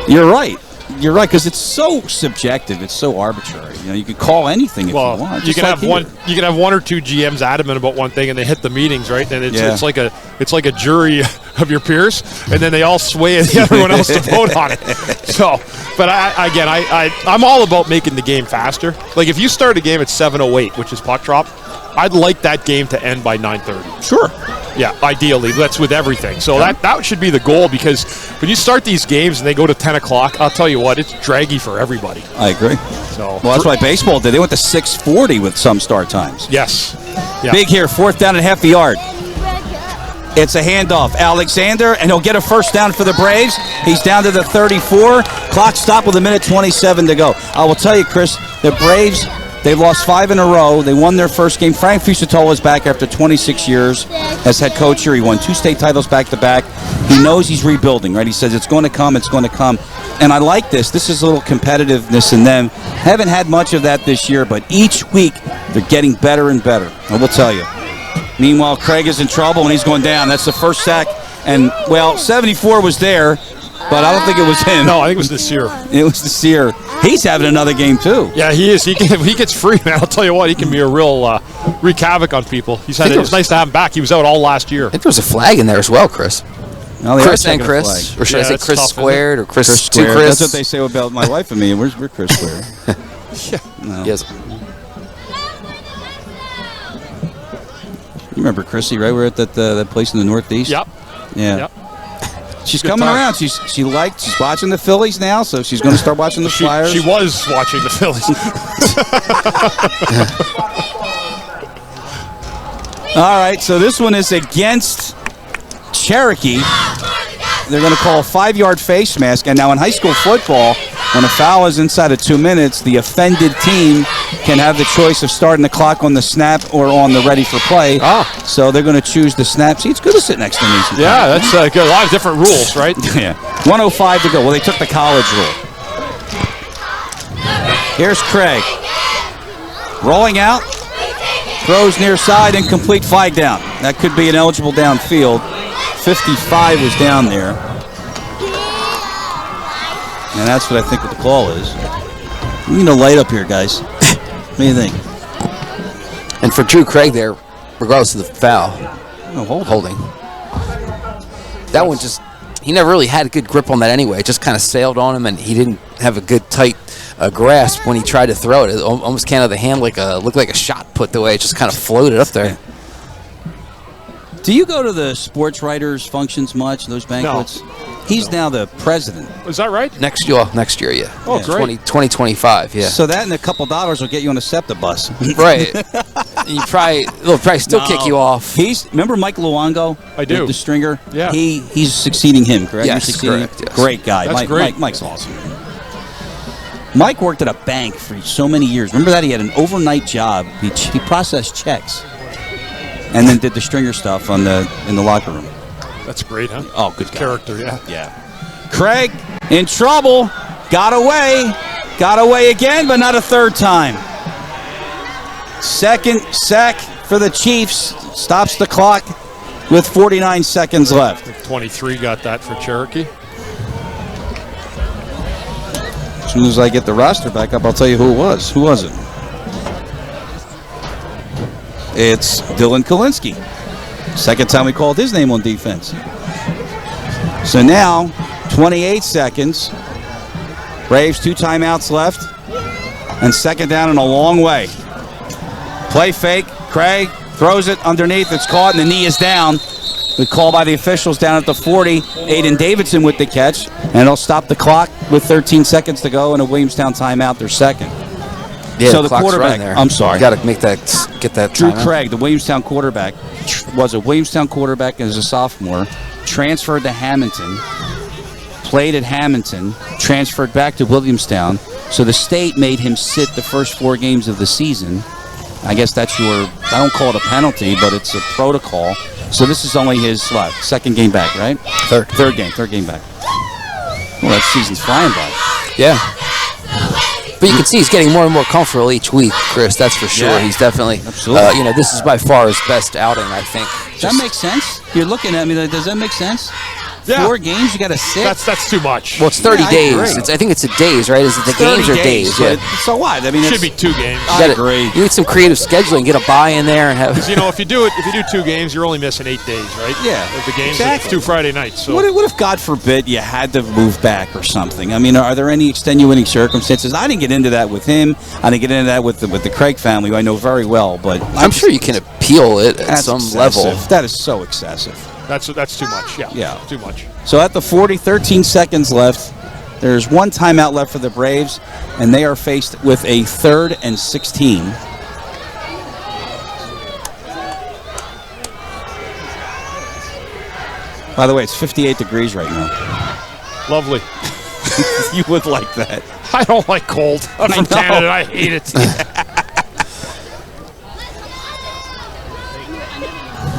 you're right. You're right, because it's so subjective. It's so arbitrary. You know, you could call anything if you want. You can have one or two GMs adamant about one thing, and they hit the meetings, right? And it's like a jury of your peers, and then they all sway everyone else to vote on it. So, but I'm all about making the game faster. Like if you start a game at 7:08, which is puck drop, I'd like that game to end by 9:30. Sure. Yeah, ideally, that's with everything. So that should be the goal, because when you start these games and they go to 10 o'clock, I'll tell you what, it's draggy for everybody. I agree. So, well, that's why baseball did. They went to 6:40 with some start times. Yes. Yeah. Big here, 4th down at half a yard. It's a handoff. Alexander, and he'll get a first down for the Braves. He's down to the 34. Clock stopped with 1:27 to go. I will tell you, Chris, the Braves, they've lost 5 in a row. They won their first game. Frank Fusatola is back after 26 years as head coach here. He won 2 state titles back-to-back. He knows he's rebuilding, right? He says it's going to come, it's going to come. And I like this. This is a little competitiveness in them. Haven't had much of that this year, but each week they're getting better and better. I will tell you. Meanwhile, Craig is in trouble, and he's going down. That's the first sack. And, well, 74 was there, but I don't think it was him. No, I think it was the Sear. It was the Sear. He's having another game, too. Yeah, he is. He gets free, man. I'll tell you what, he can be a real wreak havoc on people. It's nice to have him back. He was out all last year. I think there was a flag in there as well, Chris. No, Chris and Chris. Or should I say Chris squared or Chris squared? Chris? That's what they say about my wife and me. We're Chris squared. Yeah. No. Yes. You remember Chrissy, right? We're at that place in the Northeast. Yep. Yeah. Yep. She's coming around. She's watching the Phillies now, so she's going to start watching the Flyers. She was watching the Phillies. All right, so this one is against Cherokee. They're going to call a 5-yard face mask. And now in high school football, when a foul is inside of 2 minutes, the offended team can have the choice of starting the clock on the snap or on the ready for play. So they're going to choose the snap. See, it's good to sit next to me. Sometimes. Yeah, that's a lot of different rules, right? Yeah. 1:05 to go. Well, they took the college rule. Here's Craig. Rolling out. Throws near side, incomplete, flag down. That could be an eligible downfield. 55 was down there. And that's what I think what the call is. We need a light up here, guys. What do you think? And for Drew Craig there, regardless of the foul, holding. That one just, he never really had a good grip on that anyway. It just kind of sailed on him, and he didn't have a good tight grasp when he tried to throw it. It almost came out of the hand looked like a shot put the way it just kind of floated up there. Do you go to the sports writers' functions much, those banquets? No. He's now the president. Is that right? Next year, yeah. Oh, great. 2025, yeah. So that and a couple dollars will get you on a SEPTA bus. Right. They'll probably still kick you off. Remember Mike Luongo? I do. The stringer? Yeah. He's succeeding him, correct? Yes, correct. Yes. Great guy. That's great. Mike's awesome. Mike worked at a bank for so many years. Remember that? He had an overnight job. He processed checks and then did the stringer stuff in the locker room. That's great, huh? Oh, good guy. Character, yeah. Yeah. Craig in trouble. Got away again, but not a third time. Second sack for the Chiefs. Stops the clock with 49 seconds left. 23 got that for Cherokee. As soon as I get the roster back up, I'll tell you who it was. Who was it? It's Dylan Kalinsky. Second time we called his name on defense. So now, 28 seconds. Braves 2 timeouts left. And second down and a long way. Play fake. Craig throws it underneath. It's caught and the knee is down. The call by the officials down at the 40. Aiden Davidson with the catch. And it'll stop the clock with 13 seconds to go and a Williamstown timeout, their second. Yeah, so the quarterback, I'm sorry. You got to get that Drew timeout. Craig, the Williamstown quarterback, was a Williamstown quarterback as a sophomore, transferred to Hamilton, played at Hamilton, transferred back to Williamstown. So the state made him sit the first 4 games of the season. I guess that's I don't call it a penalty, but it's a protocol. So this is only his, second game back, right? Third game back. Well, that season's flying by. Yeah. But you can see he's getting more and more comfortable each week, Chris. That's for sure. Yeah. He's definitely, this is by far his best outing, I think. Does that make sense? You're looking at me. Does that make sense? Yeah. 4 games, you got to sit. That's too much. Well, it's 30 I days. agree. I think it's a days, right? Is it the games or days? But so what? I mean, Should be 2 games. I agree. You need some creative scheduling. Get a buy in there and have. Because if you do 2 games, you're only missing 8 days, right? Yeah, Of the games, exactly. it's 2 Friday nights. So What if, God forbid, you had to move back or something? I mean, are there any extenuating circumstances? I didn't get into that with him. I didn't get into that with the Craig family, who I know very well. But I'm sure you can appeal it at some level. That is so excessive. that's too much. Yeah. Too much. So at the 40, 13 seconds left. There's 1 timeout left for the Braves, and they are faced with a 3rd and 16. By the way, it's 58 degrees right now. Lovely. You would like that. I don't like cold. I'm from know. Canada. I hate it.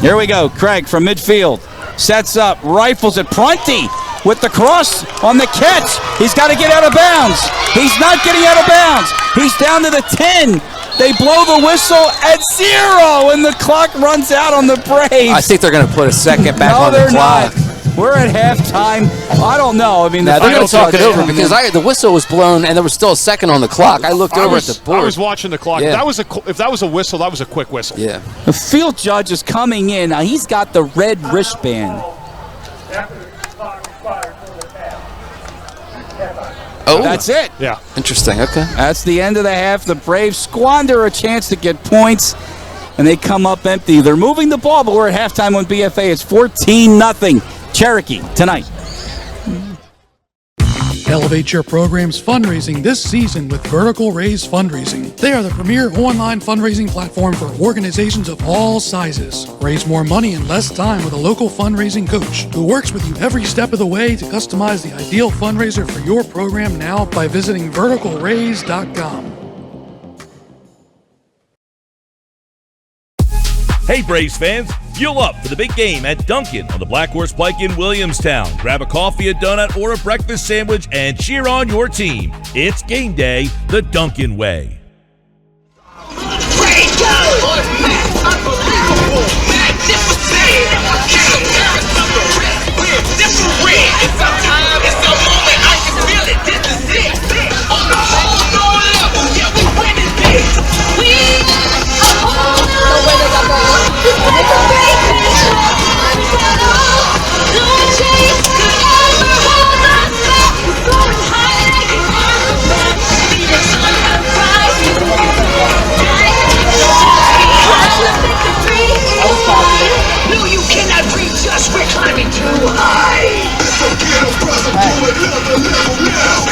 Here we go. Craig from midfield. Sets up. Rifles it. Prunty with the cross on the catch. He's got to get out of bounds. He's not getting out of bounds. He's down to the 10. They blow the whistle at 0, and the clock runs out on the Braves. I think they're going to put a second back on the clock. Not. We're at halftime. I don't know. I mean, Now, they're going to talk it over Yeah. because the whistle was blown and there was still a second on the clock. I looked over at the board. I was watching the clock. Yeah. If that was a whistle, that was a quick whistle. Yeah. The field judge is coming in. Now, he's got the red wristband. Oh, That's it. Yeah. interesting. Okay. That's the end of the half. The Braves squander a chance to get points, and they come up empty. They're moving the ball, but we're at halftime on BFA. It's 14-0. Cherokee tonight. Elevate your program's fundraising this season with Vertical Raise Fundraising. They are the premier online fundraising platform for organizations of all sizes. Raise more money in less time with a local fundraising coach who works with you every step of the way to customize the ideal fundraiser for your program now by visiting verticalraise.com. Hey Braves fans, fuel up for the big game at Dunkin' on the Black Horse Pike in Williamstown. Grab a coffee, a donut, or a breakfast sandwich and cheer on your team. It's game day the Dunkin' way. No, you cannot reach us. We're climbing too high. So get a present, do it another level now.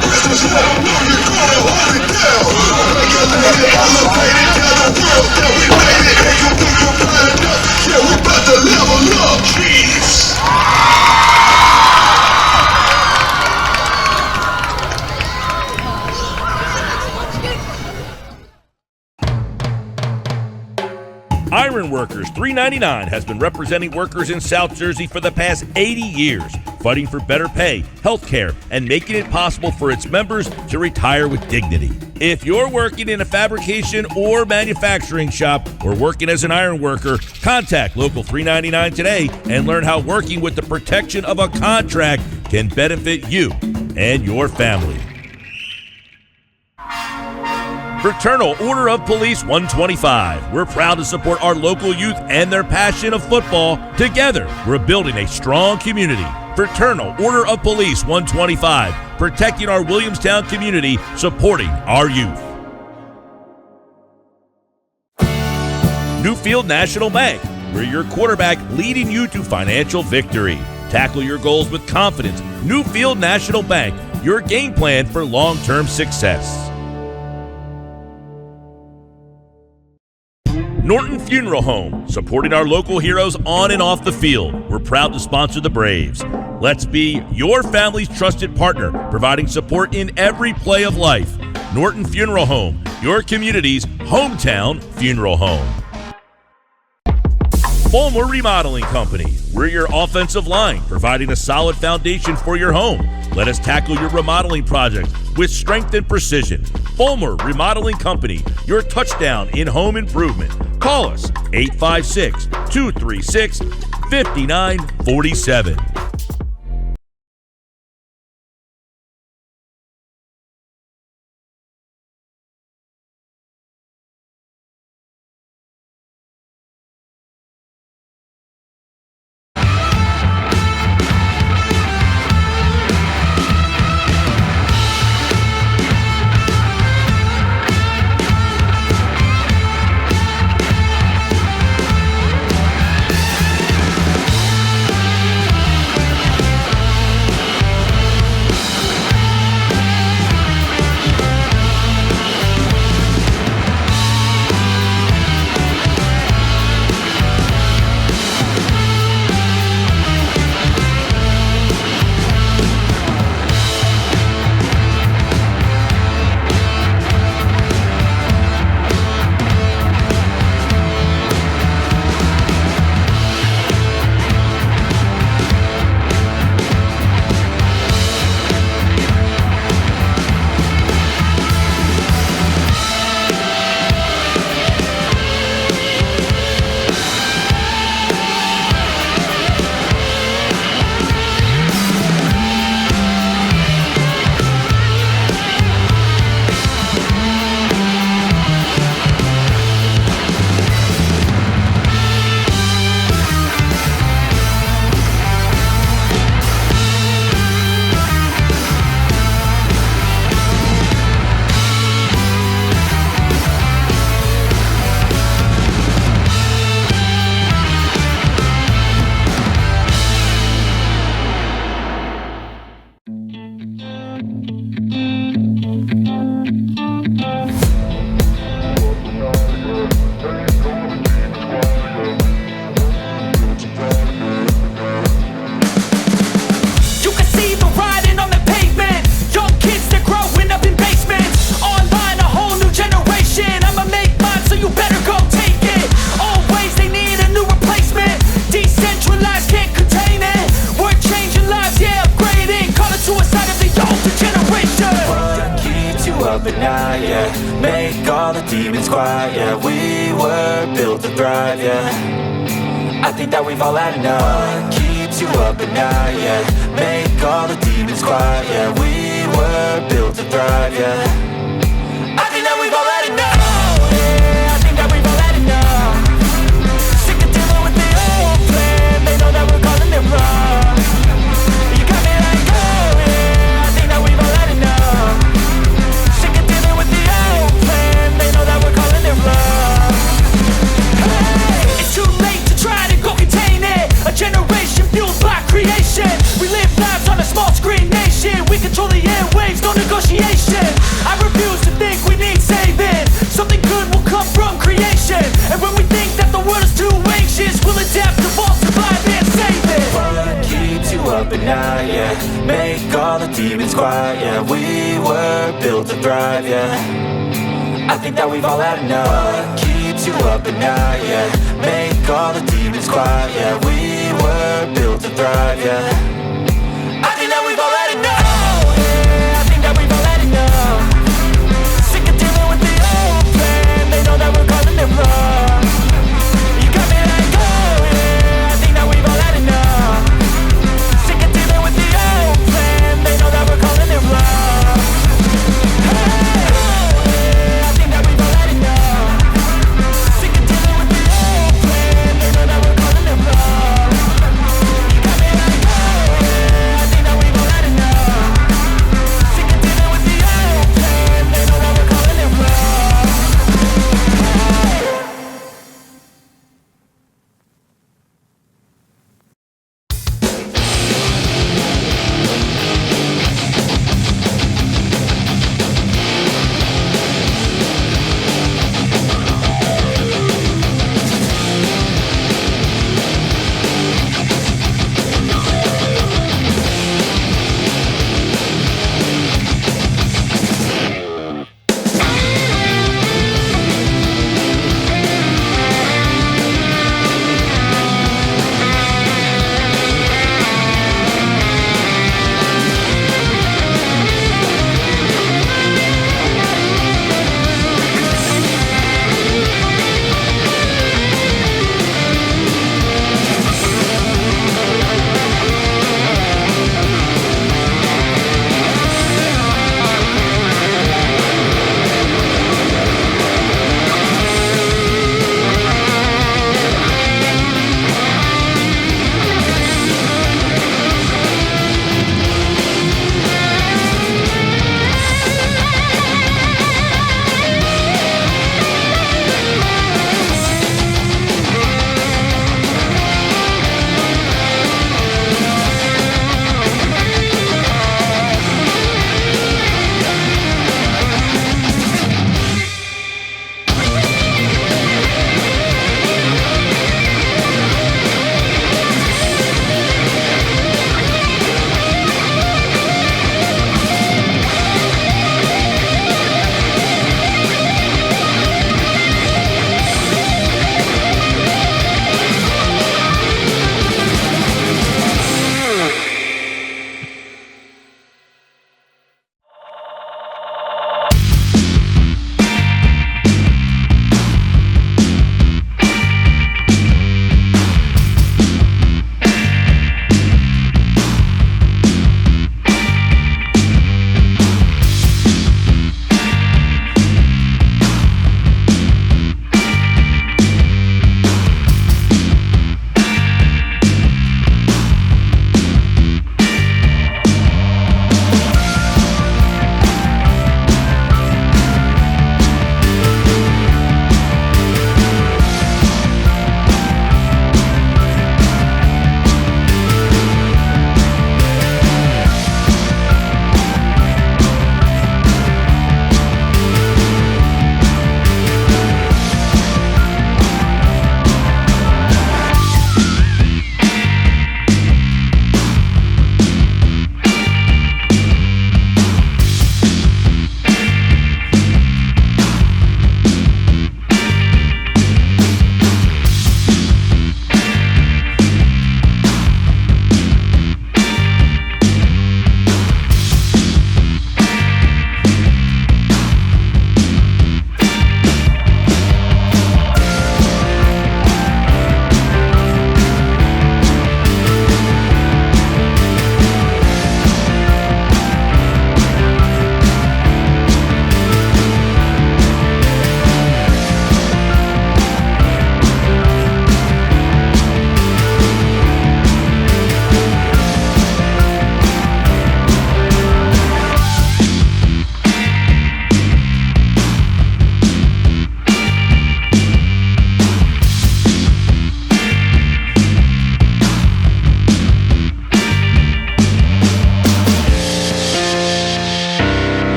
Christmas level, now you're gonna hold it down. Regulated, elevated, tell the world that we made it. Hey, you think you're blind enough? Yeah, we about to level up, Chiefs. Ironworkers 399 has been representing workers in South Jersey for the past 80 years, fighting for better pay, health care, and making it possible for its members to retire with dignity. If you're working in a fabrication or manufacturing shop or working as an iron worker, contact Local 399 today and learn how working with the protection of a contract can benefit you and your family. Fraternal Order of Police 125. We're proud to support our local youth and their passion of football. Together, we're building a strong community. Fraternal Order of Police 125. Protecting our Williamstown community, supporting our youth. Newfield National Bank. We're your quarterback leading you to financial victory. Tackle your goals with confidence. Newfield National Bank. Your game plan for long-term success. Norton Funeral Home, supporting our local heroes on and off the field. We're proud to sponsor the Braves. Let's be your family's trusted partner, providing support in every play of life. Norton Funeral Home, your community's hometown funeral home. Fulmer Remodeling Company. We're your offensive line, providing a solid foundation for your home. Let us tackle your remodeling project with strength and precision. Fulmer Remodeling Company, your touchdown in home improvement. Call us 856-236-5947. demons quiet, yeah. We were built to thrive, yeah. I think that we've all had enough. What keeps you up at night, yeah. Make all the demons quiet, yeah. We were built to thrive, yeah. I think that we've all had enough. Yeah, I think that we've all had enough. Sick of dealing with the old plan. They know that we're calling it wrong. You got me like, oh yeah, I think that we've all had enough. Sick of dealing with the old plan. They know that we're calling it wrong. Hey, it's too late to try to go contain it. A generation fueled by creation. We live lives on a small screen nation. We control the airwaves, no negotiation. I refuse to think we need saving. Something good will come from creation. And when we think that the world is too anxious, we'll adapt, evolve, survive, and save it. What keeps you up at night, yeah. Make all the demons quiet, yeah. We were built to thrive, yeah. I think that we've all had enough. What keeps you up at night, yeah. Make all the demons quiet, yeah. We were built to thrive, yeah. I think that we've all had enough. Yeah, I think that we've all had enough. Sick of dealing with the old plan. They know that we're calling it wrong. You got me like, oh yeah, I think that we've all had enough. Sick of dealing with the old plan. They know that we're calling it wrong. Hey, oh yeah, I think that we've all had enough. Sick of dealing with the old plan. They know that we're calling it wrong. You got me like, oh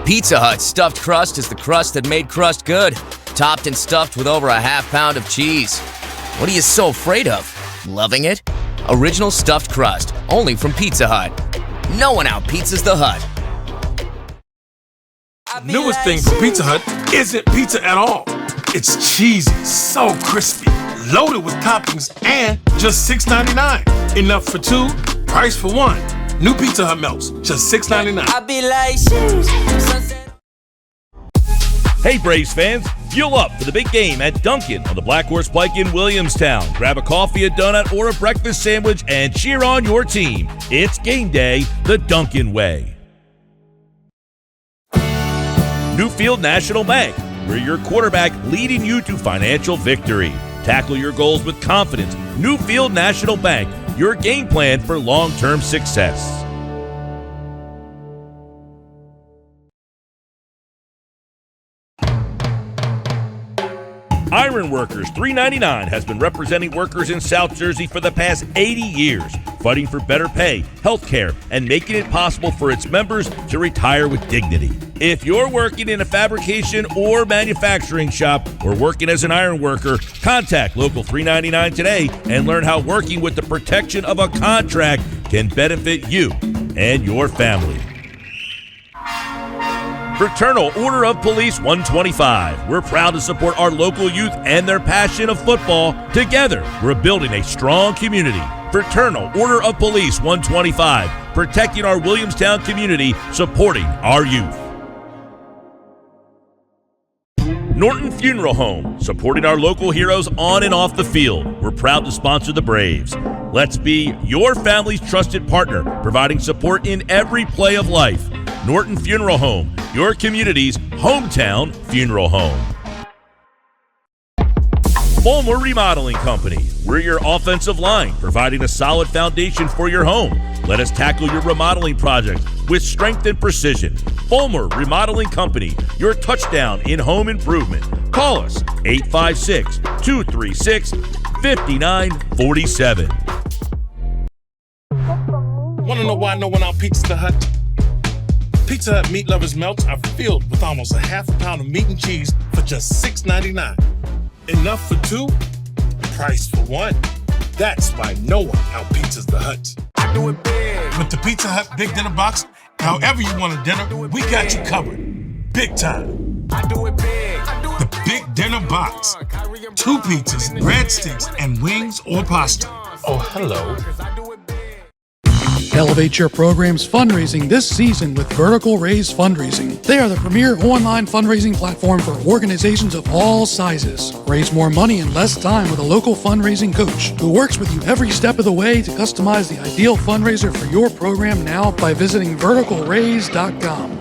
Pizza Hut stuffed crust is the crust that made crust good. Topped and stuffed with over a half pound of cheese. What are you so afraid of? Loving it? Original stuffed crust, only from Pizza Hut. No one out-pizzas the Hut. Newest thing from Pizza Hut isn't pizza at all. It's cheesy, so crispy, loaded with toppings, and just $6.99. Enough for two, price for one. New Pizza Hut melts, just $6.99. Hey Braves fans, fuel up for the big game at Dunkin' on the Black Horse Pike in Williamstown. Grab a coffee, a donut, or a breakfast sandwich and cheer on your team. It's game day the Dunkin' way. Newfield National Bank, we're your quarterback leading you to financial victory. Tackle your goals with confidence. Newfield National Bank, your game plan for long-term success. Iron Workers 399 has been representing workers in South Jersey for the past 80 years, fighting for better pay, health care, and making it possible for its members to retire with dignity. If you're working in a fabrication or manufacturing shop or working as an iron worker, contact Local 399 today and learn how working with the protection of a contract can benefit you and your family. Fraternal Order of Police 125. We're proud to support our local youth and their passion of football. Together, we're building a strong community. Fraternal Order of Police 125. Protecting our Williamstown community, supporting our youth. Norton Funeral Home, supporting our local heroes on and off the field. We're proud to sponsor the Braves. Let's be your family's trusted partner, providing support in every play of life. Norton Funeral Home, your community's hometown funeral home. Fulmer Remodeling Company. We're your offensive line, providing a solid foundation for your home. Let us tackle your remodeling project with strength and precision. Fulmer Remodeling Company, your touchdown in home improvement. Call us 856-236-5947. Want to know why no one out-pizzas the Hut? Pizza Hut meat lovers melts are filled with almost a half a pound of meat and cheese for just $6.99. Enough for two, price for one. That's why no one out-pizzas the Hut. I do it big. With the Pizza Hut Big Dinner Box, however you want a dinner, we got you covered. Big time. I do it big. The Big Dinner Box. 2 pizzas, breadsticks, and wings or pasta. Oh, hello. Elevate your program's fundraising this season with Vertical Raise Fundraising. They are the premier online fundraising platform for organizations of all sizes. Raise more money in less time with a local fundraising coach who works with you every step of the way to customize the ideal fundraiser for your program now by visiting verticalraise.com.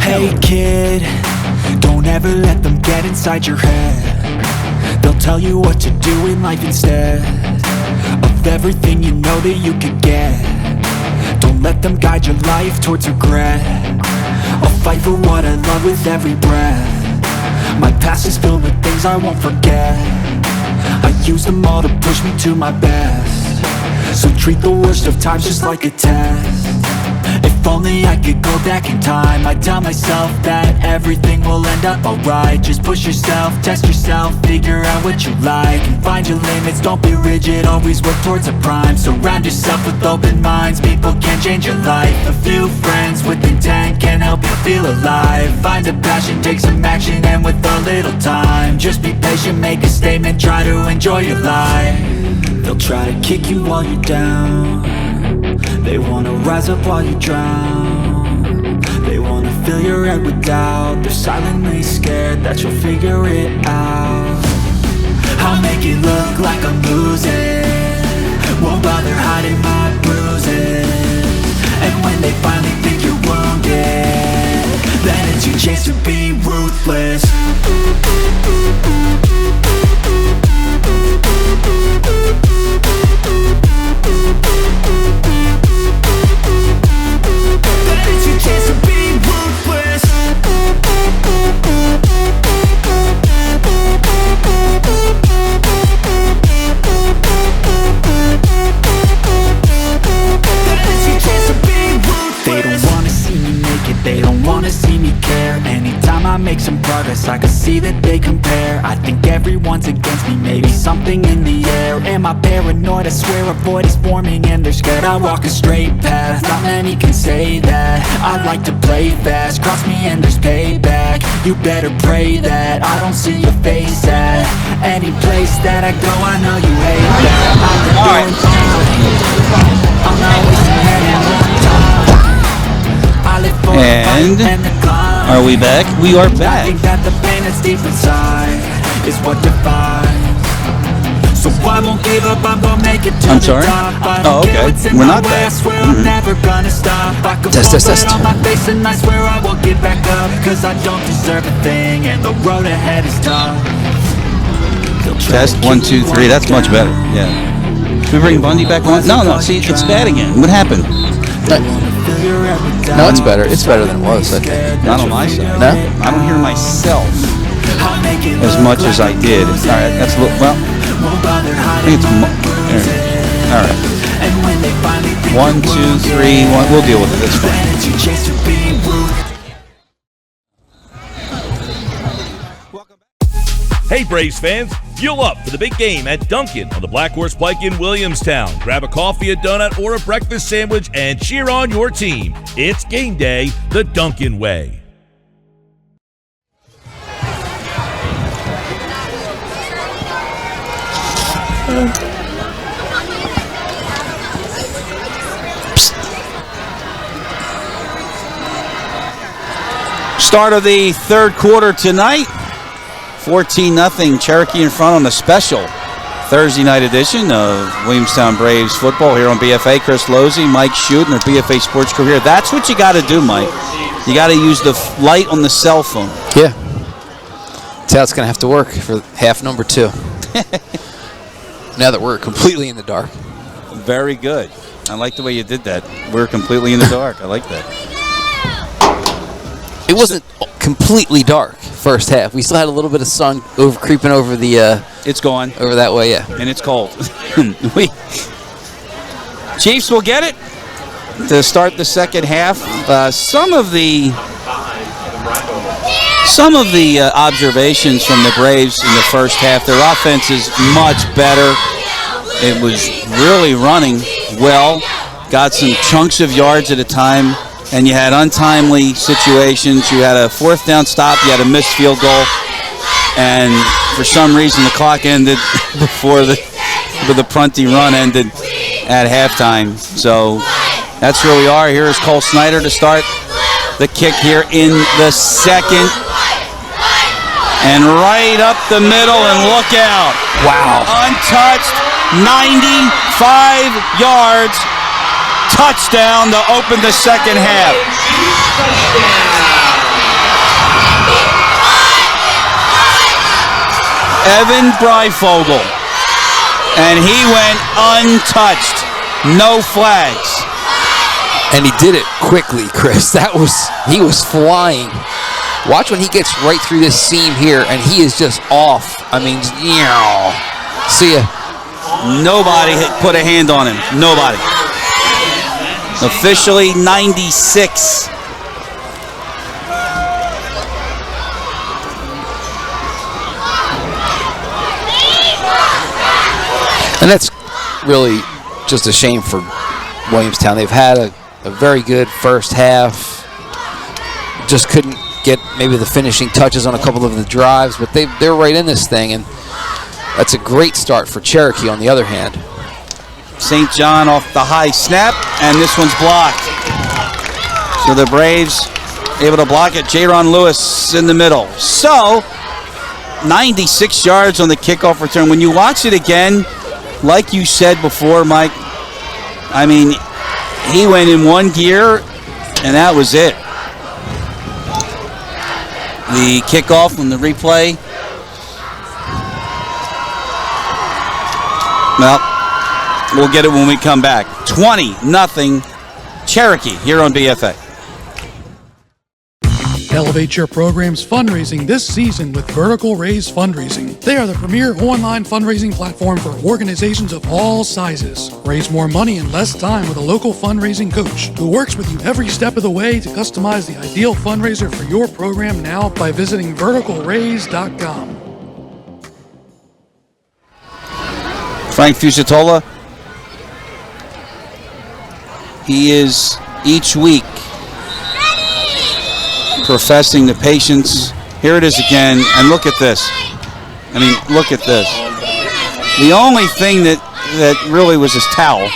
Hey kid, don't ever let them get inside your head. They'll tell you what to do in life instead of everything you know that you could get. Don't let them guide your life towards regret. I'll fight for what I love with every breath. My past is filled with things I won't forget. I use them all to push me to my best. So treat the worst of times just like a test. If only I could go back in time, I'd tell myself that everything will end up alright. Just push yourself, test yourself, figure out what you like, and find your limits, don't be rigid, always work towards a prime. Surround yourself with open minds, people can change your life. A few friends with intent can help you feel alive. Find a passion, take some action, and with a little time, just be patient, make a statement, try to enjoy your life. They'll try to kick you while you're down. They wanna rise up while you drown. They wanna fill your head with doubt. They're silently scared that you'll figure it out. I'll make it look like I'm losing, won't bother hiding my bruises. And when they finally think you're wounded, then it's your chance to be ruthless. I make some progress, I can see that they compare. I think everyone's against me, maybe something in the air. Am I paranoid? I swear a void is forming and they're scared. I walk a straight path, not many can say that. I like to play fast, cross me and there's payback. You better pray that I don't see your face at any place that I go. I know you hate that. I'm not wasting any more time. I live for And the climb. are we back? We are I back. think that the pain that's deep inside is what defines. So I won't give up, I'm gonna make it to I'm the sorry? top. I Oh, don't care okay. what's in We're my not way, back. I swear I'm never gonna stop. I could Test, fall test, test. flat on my face and I swear I will get back up. Cause I don't deserve a thing and the road ahead is tough. Test 1, 2, 3. That's much better. Yeah. Should we bring Bundy back on? No. See, it's bad again. What happened? No, it's better. It's better than it was, I think. Not on my side. No? I don't hear myself as much as I did. All right, that's a little. Well, I think it's. All right. 1, 2, 3. 1. We'll deal with it. It's fine. Hey Braves fans, fuel up for the big game at Dunkin' on the Black Horse Pike in Williamstown. Grab a coffee, a donut, or a breakfast sandwich and cheer on your team. It's game day the Dunkin' way. Start of the third quarter tonight. 14-0 Cherokee in front on the special Thursday night edition of Williamstown Braves football here on BFA. Chris Lozzi, Mike Shute, and their BFA Sports crew here. That's what you got to do, Mike. You got to use the light on the cell phone. Yeah. That's how it's going to have to work for half number 2. Now that we're completely in the dark. Very good. I like the way you did that. We're completely in the dark. I like that. It wasn't completely dark first half. We still had a little bit of sun creeping over the. It's gone over that way, yeah. And it's cold. Chiefs will get it to start the second half. Some of the observations from the Braves in the first half. Their offense is much better. It was really running well. Got some chunks of yards at a time. And you had untimely situations. You had a fourth down stop. You had a missed field goal. And for some reason, the clock ended before the punty run ended at halftime. So that's where we are. Here is Cole Snyder to start the kick here in the second. And right up the middle, and look out. Wow. Untouched, 95 yards. Touchdown to open the second half. Evan Breifogel. And he went untouched. No flags. And he did it quickly, Chris. He was flying. Watch when he gets right through this seam here, and he is just off. I mean, see ya. Nobody put a hand on him. Nobody. Officially 96. And that's really just a shame for Williamstown. They've had a very good first half. Just couldn't get maybe the finishing touches on a couple of the drives, but they're right in this thing, and that's a great start for Cherokee on the other hand. St. John off the high snap, and this one's blocked. So the Braves able to block it. Jaron Lewis in the middle. So 96 yards on the kickoff return. When you watch it again, like you said before, Mike, I mean, he went in one gear, and that was it. The kickoff on the replay. Well, we'll get it when we come back. 20-0 Cherokee here on BFA. Elevate your program's fundraising this season with Vertical Raise Fundraising. They are the premier online fundraising platform for organizations of all sizes. Raise more money in less time with a local fundraising coach who works with you every step of the way to customize the ideal fundraiser for your program now by visiting verticalraise.com. Frank Fusatola, he is each week professing the patience. Here it is again, and look at this. I mean, look at this. The only thing that really was his towel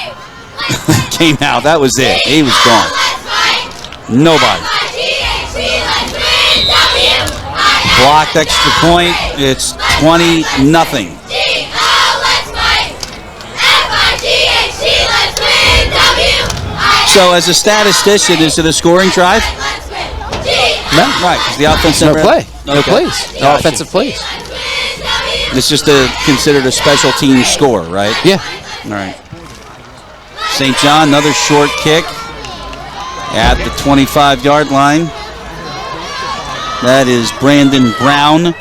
came out. That was it. He was gone. Nobody. Blocked extra point. It's 20-0. So as a statistician, is it a scoring drive? No. Right, because the offense No never play. No Okay. plays. No Gotcha. offensive plays. It's just considered a special team score, right? Yeah. All right. St. John, another short kick at the 25-yard line. That is Brandon Brown.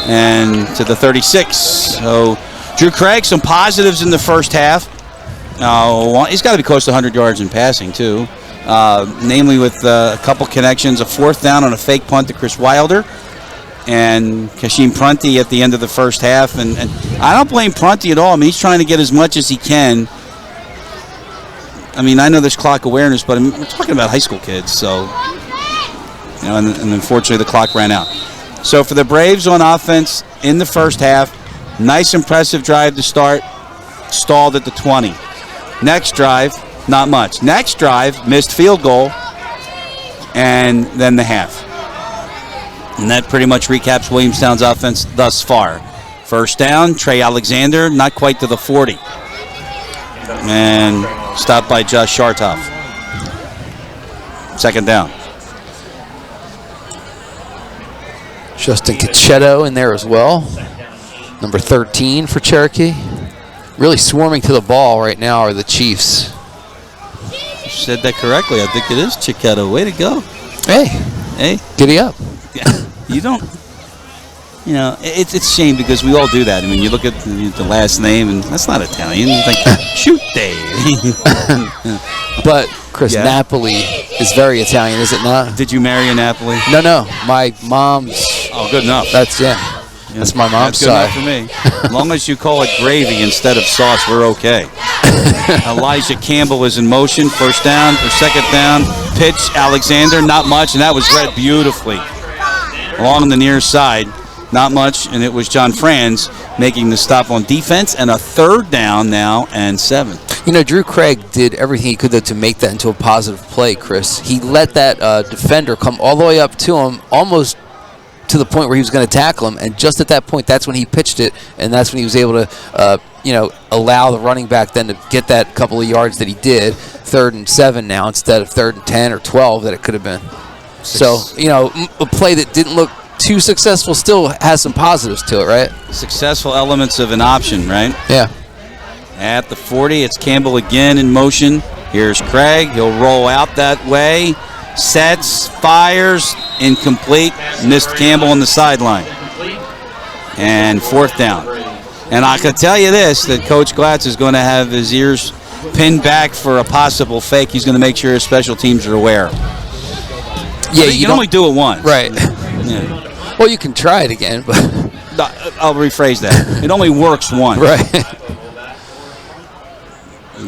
And to the 36. So Drew Craig, some positives in the first half. He's got to be close to 100 yards in passing, too. Namely with a couple connections, a fourth down on a fake punt to Chris Wilder, and Kashim Prunty at the end of the first half. And I don't blame Prunty at all. I mean, he's trying to get as much as he can. I mean, I know there's clock awareness, but we're talking about high school kids, so, you know, and unfortunately the clock ran out. So for the Braves on offense in the first half, nice impressive drive to start, stalled at the 20. Next drive, not much. Next drive, missed field goal, and then the half. And that pretty much recaps Williamstown's offense thus far. First down, Trey Alexander, not quite to the 40. And stopped by Josh Shartoff. Second down. Justin Cacchetto in there as well. Number 13 for Cherokee. Really swarming to the ball right now are the Chiefs. You said that correctly. I think it is Chiquetto. Way to go. Hey, giddy up. Yeah. You don't, you know, it's a shame because we all do that. I mean, you look at the last name, and that's not Italian. It's like, shoot, Dave. But, Chris, Yeah. Napoli is very Italian, is it not? Did you marry a Napoli? No. My mom's. Oh, good enough. That's my mom's That's good side. enough for me. As long as you call it gravy instead of sauce, we're okay. Elijah Campbell is in motion. First down or second down. Pitch, Alexander, not much, and that was read beautifully. Along the near side, not much, and it was John Franz making the stop on defense, and a third down now and 7. You know, Drew Craig did everything he could to make that into a positive play, Chris. He let that defender come all the way up to him, almost to the point where he was going to tackle him, and just at that point, that's when he pitched it, and that's when he was able to, allow the running back then to get that couple of yards that he did, 3rd and 7 now instead of 3rd and 10 or 12 that it could have been. So, a play that didn't look too successful still has some positives to it, right? Successful elements of an option, right? Yeah. At the 40, it's Campbell again in motion. Here's Craig. He'll roll out that way. Sets, fires, incomplete. Missed Campbell on the sideline. And fourth down. And I can tell you this, that Coach Glatz is going to have his ears pinned back for a possible fake. He's going to make sure his special teams are aware. Yeah, you can only do it once. Right. Yeah. Well, you can try it again, but I'll rephrase that. It only works once. Right.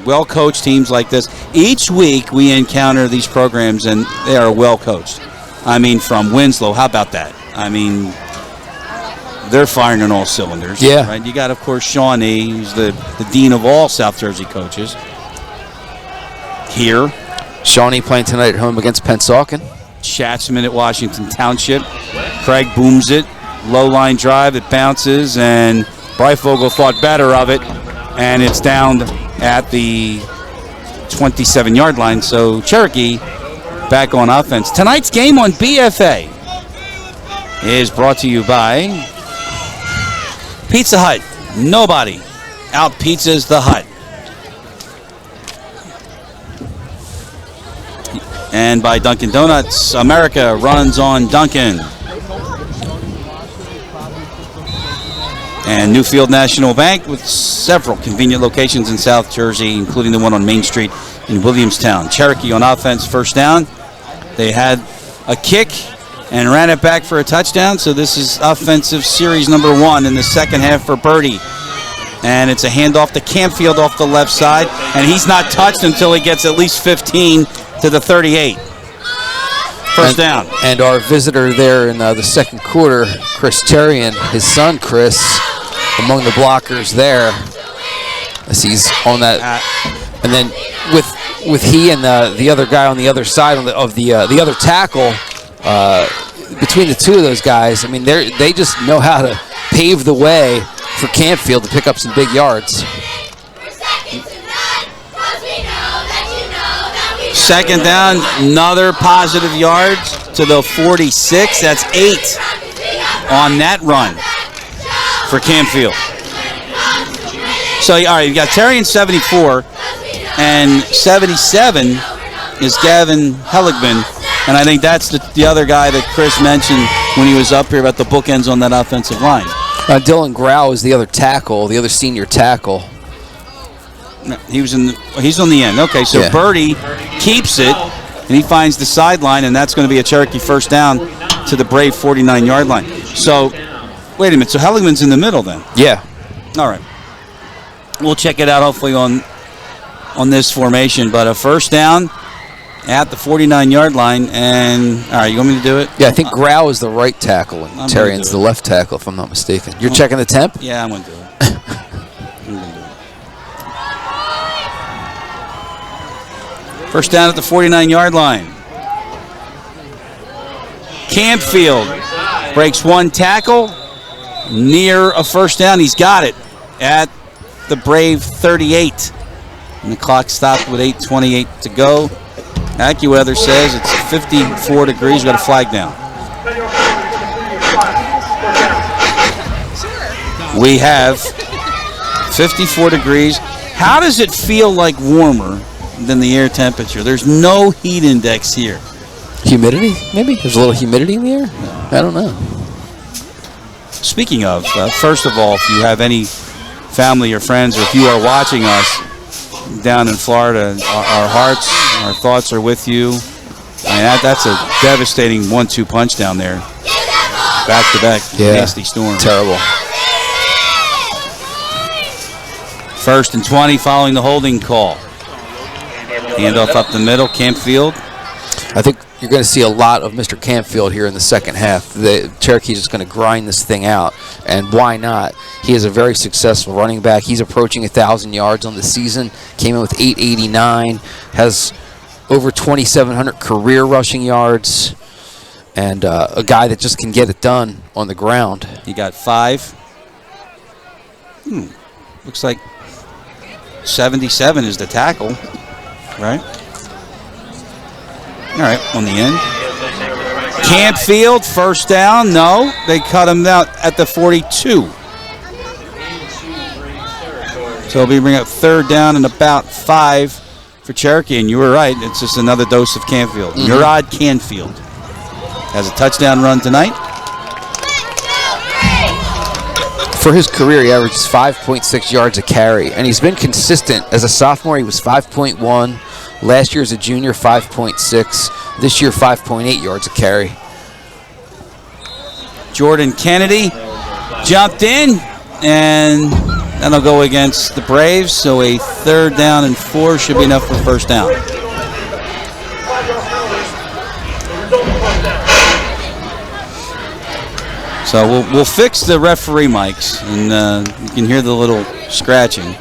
Well-coached teams like this. Each week we encounter these programs, and they are well-coached. I mean, from Winslow, how about that? I mean, they're firing on all cylinders. Yeah. Right? You got, of course, Shawnee, who's the dean of all South Jersey coaches. Here. Shawnee playing tonight at home against Pensauken. Chatsman at Washington Township. Craig booms it. Low line drive. It bounces, and Breifogel thought better of it, and it's down at the 27-yard line. So Cherokee back on offense. Tonight's game on BFA is brought to you by Pizza Hut. Nobody out pizzas the Hut. And by Dunkin' Donuts, America runs on Dunkin'. And Newfield National Bank with several convenient locations in South Jersey, including the one on Main Street in Williamstown. Cherokee on offense, first down. They had a kick and ran it back for a touchdown, so this is offensive series number 1 in the second half for Birdie. And it's a handoff to Campfield off the left side, and he's not touched until he gets at least 15 to the 38. First down. And our visitor there in the second quarter, Chris Terrian, his son Chris, among the blockers there, as he's on that. And then with he and the other guy on the other side of the other tackle, between the two of those guys, I mean, they just know how to pave the way for Campfield to pick up some big yards. Second down, another positive yards to the 46. That's 8 on that run for Campfield. So, all right, you've got Terry in 74, and 77 is Gavin Heligman, and I think that's the other guy that Chris mentioned when he was up here about the bookends on that offensive line. Dylan Grau is the other tackle, the other senior tackle. No, he's on the end. Okay, so yeah. Birdie keeps it, and he finds the sideline, and that's going to be a Cherokee first down to the Brave 49-yard line. So, wait a minute. So Heligman's in the middle then? Yeah. All right. We'll check it out hopefully on this formation. But a first down at the 49-yard line, and all right, you want me to do it? Yeah, I think Grau is the right tackle, and Terrian's the left tackle, if I'm not mistaken. You're checking the temp? Yeah, I'm going to do it. First down at the 49-yard line. Campfield breaks one tackle near a first down. He's got it at the Brave 38. And the clock stopped with 8:28 to go. AccuWeather says it's 54 degrees. We've got a flag down. We have 54 degrees. How does it feel like warmer than the air temperature? There's no heat index here. Humidity, maybe? There's a little humidity in the air? I don't know. Speaking of, first of all, if you have any family or friends, or if you are watching us down in Florida, our hearts, our thoughts are with you. I mean, that's a devastating 1-2 punch down there. Back-to-back, nasty storm. Terrible. First and 20 following the holding call. Handoff up the middle, Campfield. I think you're going to see a lot of Mr. Campfield here in the second half. The Cherokee's just going to grind this thing out, and why not? He is a very successful running back. He's approaching 1,000 yards on the season, came in with 889, has over 2,700 career rushing yards, and a guy that just can get it done on the ground. He got 5. Looks like 77 is the tackle, right? All right, on the end. Campfield, first down. No, they cut him out at the 42. So we bring up third down and about 5 for Cherokee. And you were right, it's just another dose of Campfield. Murad Canfield has a touchdown run tonight. For his career, he averages 5.6 yards a carry, and he's been consistent. As a sophomore, he was 5.1. Last year as a junior, 5.6. This year, 5.8 yards a carry. Jordan Kennedy jumped in, and that'll go against the Braves. So a third down and 4 should be enough for first down. So we'll fix the referee mics, and you can hear the little scratching.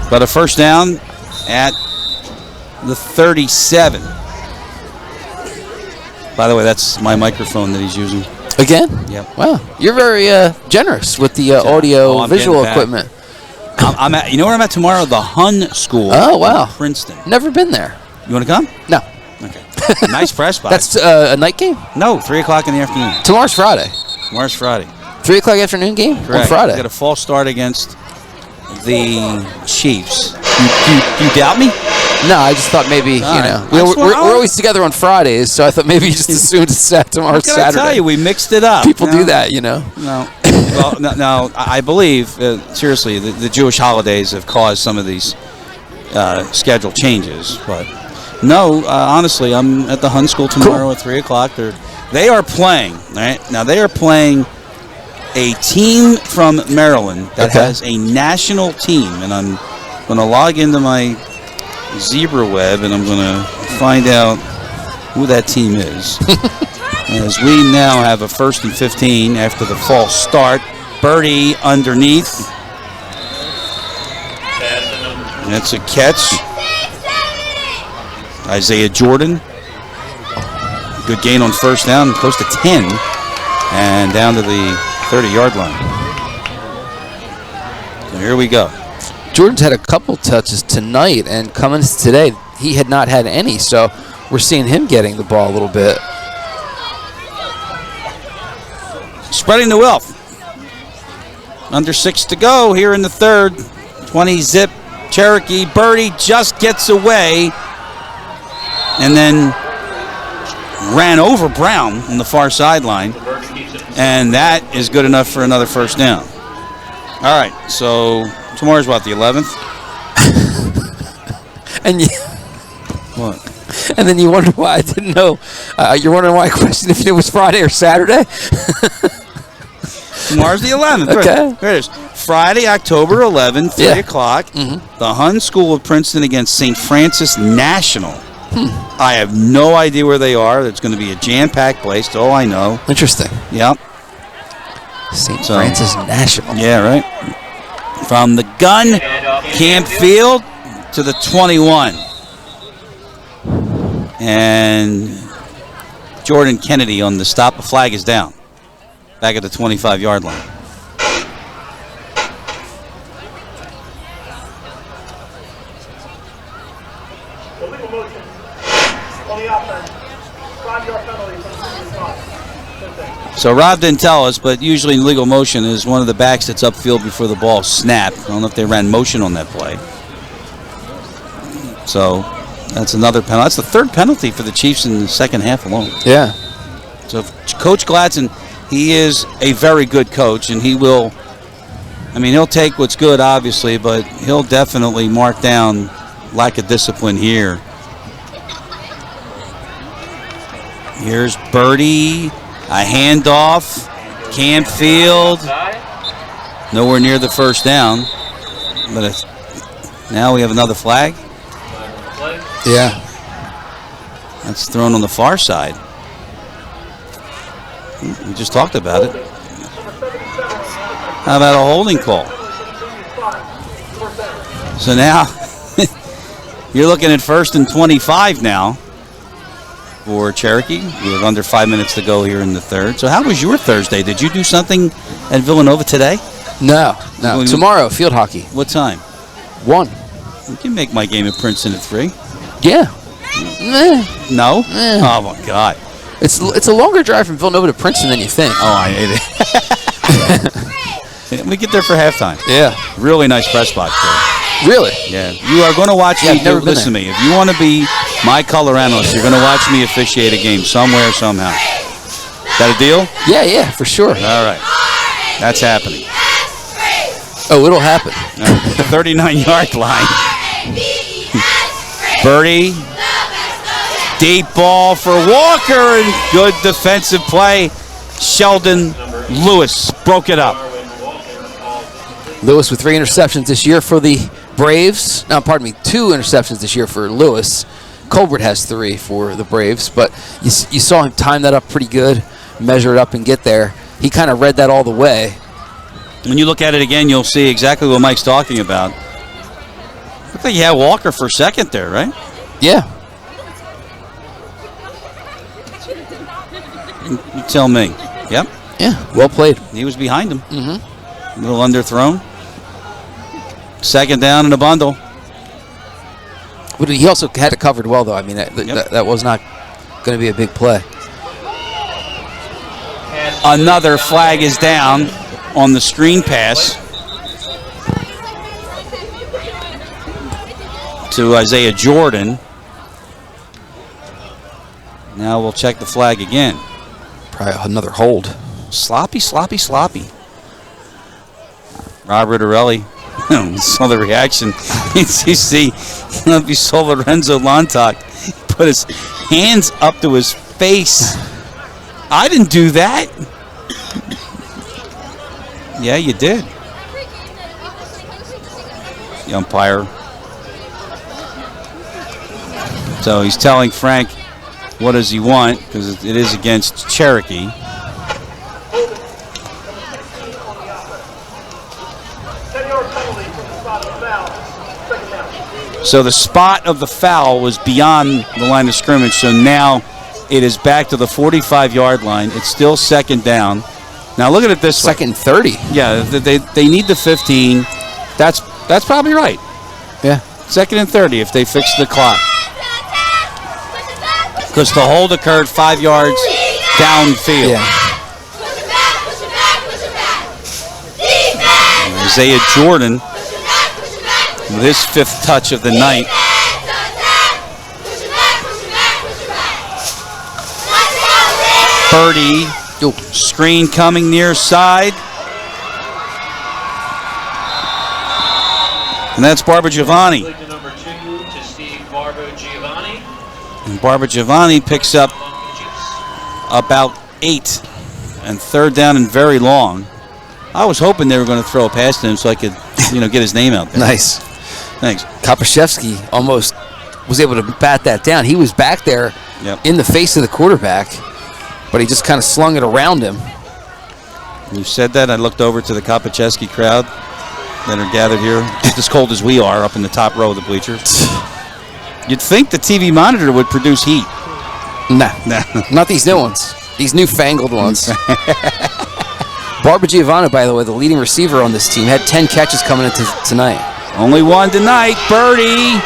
But a first down at the 37. By the way, that's my microphone that he's using. Again? Yep. Wow, you're very generous with the audio visual equipment. I'm at, you know where I'm at tomorrow? The Hun School. Oh, wow. In Princeton. Never been there. You want to come? No. Okay. Nice press box. That's a night game? No, 3 o'clock in the afternoon. Tomorrow's Friday. Tomorrow's Friday. 3 o'clock afternoon game? Correct. On Friday. We got a false start against the Chiefs. You doubt me? No, I just thought maybe, we're always together on Fridays, so I thought maybe you just assumed it's tomorrow's Saturday. I tell you, we mixed it up. People do that, No. Well, no, I believe, seriously, the Jewish holidays have caused some of these schedule changes. But, no, honestly, I'm at the Hun School tomorrow at 3 o'clock. They are playing, right? Now, they are playing a team from Maryland that has a national team. And I'm going to log into my Zebra Web, and I'm going to find out who that team is. As we now have a 1st and 15 after the false start. Birdie underneath. That's a catch. Isaiah Jordan. Good gain on first down, close to 10. And down to the 30-yard line. So here we go. Jordan's had a couple touches tonight, and Cummins today, he had not had any, so we're seeing him getting the ball a little bit. Spreading the wealth. Under 6 to go here in the third. 20-zip Cherokee. Birdie just gets away and then ran over Brown on the far sideline, and that is good enough for another first down. All right, so tomorrow's what, the 11th? What? And then you wonder why I didn't know. You're wondering why I questioned if it was Friday or Saturday? Tomorrow's the 11th. Okay. There it is. Friday, October 11th, 3 o'clock. The Hun School of Princeton against St. Francis National. I have no idea where they are. It's going to be a jam-packed place. That's all I know. Interesting. Yep. St. Francis National. Yeah, right. From the gun, Camp Field to the 21. And Jordan Kennedy on the stop. The flag is down. Back at the 25-yard line. Illegal motion on the offense. 5-yard penalty from the So Rob didn't tell us, but usually legal motion is one of the backs that's upfield before the ball snapped. I don't know if they ran motion on that play. So that's another penalty. That's the third penalty for the Chiefs in the second half alone. Yeah. So Coach Gladson, he is a very good coach, and he will, he'll take what's good, obviously, but he'll definitely mark down lack of discipline here. Here's Birdie, a handoff, Camp Field, nowhere near the first down, but now we have another flag. Yeah. That's thrown on the far side. We just talked about it. How about a holding call? So now you're looking at 1st and 25 now for Cherokee. We have under 5 minutes to go here in the third. So how was your Thursday? Did you do something at Villanova today? No. Tomorrow, field hockey. What time? 1. You can make my game at Princeton at 3. Yeah. No? Oh, my God. It's a longer drive from Villanova to Princeton than you think. Oh, I hate it. We get there for halftime. Yeah. Really nice press box there. Really? Yeah. You are going to watch me. Listen to me. If you want to be my color analyst, you're going to watch me officiate a game somewhere, somehow. That a deal? Yeah, for sure. All right. That's happening. Oh, it'll happen. The 39-yard line. Birdie. Deep ball for Walker, and good defensive play. Sheldon Lewis broke it up. Lewis with 3 interceptions this year for the Braves. 2 interceptions this year for Lewis. Colbert has 3 for the Braves, but you saw him time that up pretty good, measure it up and get there. He kind of read that all the way. When you look at it again, you'll see exactly what Mike's talking about. Looked like you had Walker for second there, right? Yeah. You tell me. Yep. Yeah, well played. He was behind him. A little underthrown. Second down in a bundle. But he also had it covered well, though. That was not going to be a big play. Another flag is down on the screen pass. to Isaiah Jordan. Now we'll check the flag again. Probably another hold. Sloppy. Robert Orelli saw the reaction. You see, if you saw Lorenzo Lontoc put his hands up to his face. I didn't do that. Yeah, you did. The umpire. So he's telling Frank what does he want, because it is against Cherokee. So the spot of the foul was beyond the line of scrimmage, so now it is back to the 45-yard line. It's still second down. Now look at it this way. Second and 30. Yeah, they need the 15. That's probably right. Yeah. Second and 30 if they fix the clock. Because the hold occurred 5 yards downfield. Yeah. Isaiah Jordan with his 5th touch of the night. Birdie. Screen coming near side. And that's Barber Giovanni. And Barber Giovanni picks up about 8. And third down and very long. I was hoping they were going to throw a pass to him so I could, get his name out there. Nice. Thanks. Kopaszewski almost was able to bat that down. He was back there in the face of the quarterback, but he just kind of slung it around him. You said that. I looked over to the Kopaszewski crowd that are gathered here, just as cold as we are up in the top row of the bleachers. You'd think the TV monitor would produce heat. Nah. Not these new ones. These newfangled ones. Barber Giovanni, by the way, the leading receiver on this team, had 10 catches coming into tonight. Only one tonight. Birdie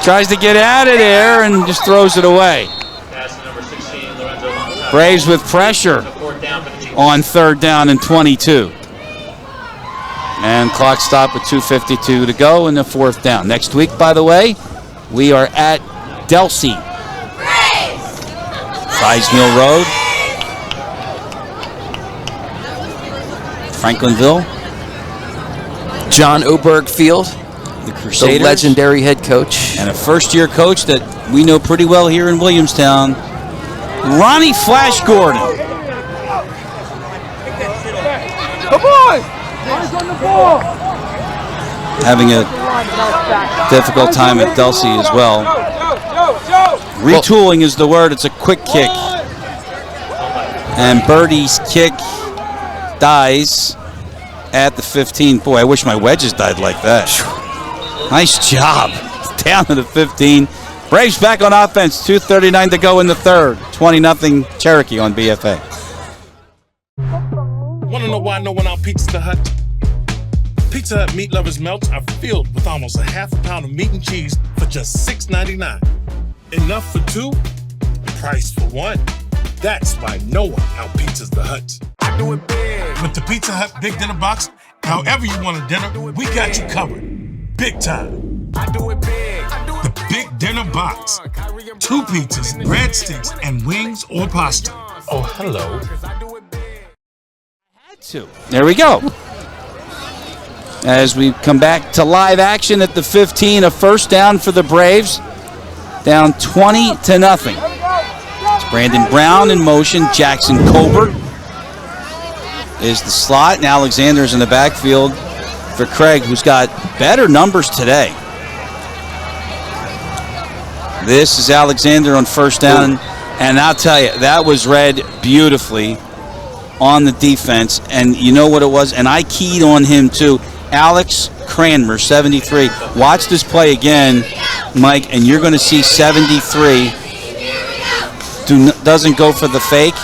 tries to get out of there and just throws it away. Braves with pressure on third down and 22. And clock stop with 2:52 to go in the 4th down. Next week, by the way, we are at Delsey. Fries Mill Road. Franklinville. John Oberg Field. The Crusaders. The legendary head coach. And a first-year coach that we know pretty well here in Williamstown, Ronnie Flash Gordon. Come on! Eyes on the ball! Having a difficult time at Delsey as well. Retooling is the word. It's a quick kick. And Birdie's kick dies at the 15. Boy, I wish my wedges died like that. Nice job. Down to the 15. Braves back on offense. 2:39 to go in the 3rd. 20-0 Cherokee on BFA. Want to know why no one out Pizza the Hut? Pizza Hut meat lovers' melts are filled with almost a half a pound of meat and cheese for just $6.99. Enough for 2, price for 1. That's why no one out pizzas the Hut. I do it big. With the Pizza Hut Big Dinner Box, however you want a dinner, we got you covered. Big time. I do it big. The Big Dinner Box. 2 pizzas, breadsticks, and wings or pasta. Oh, hello. There we go. As we come back to live action at the 15, a first down for the Braves. Down 20-0. It's Brandon Brown in motion. Jackson Colbert is the slot, and Alexander's in the backfield for Craig, who's got better numbers today. This is Alexander on first down, and I'll tell you, that was read beautifully on the defense, and you know what it was? And I keyed on him too. Alex Cranmer, 73. Watch this play again, Mike, and you're going to see 73 doesn't go for the fake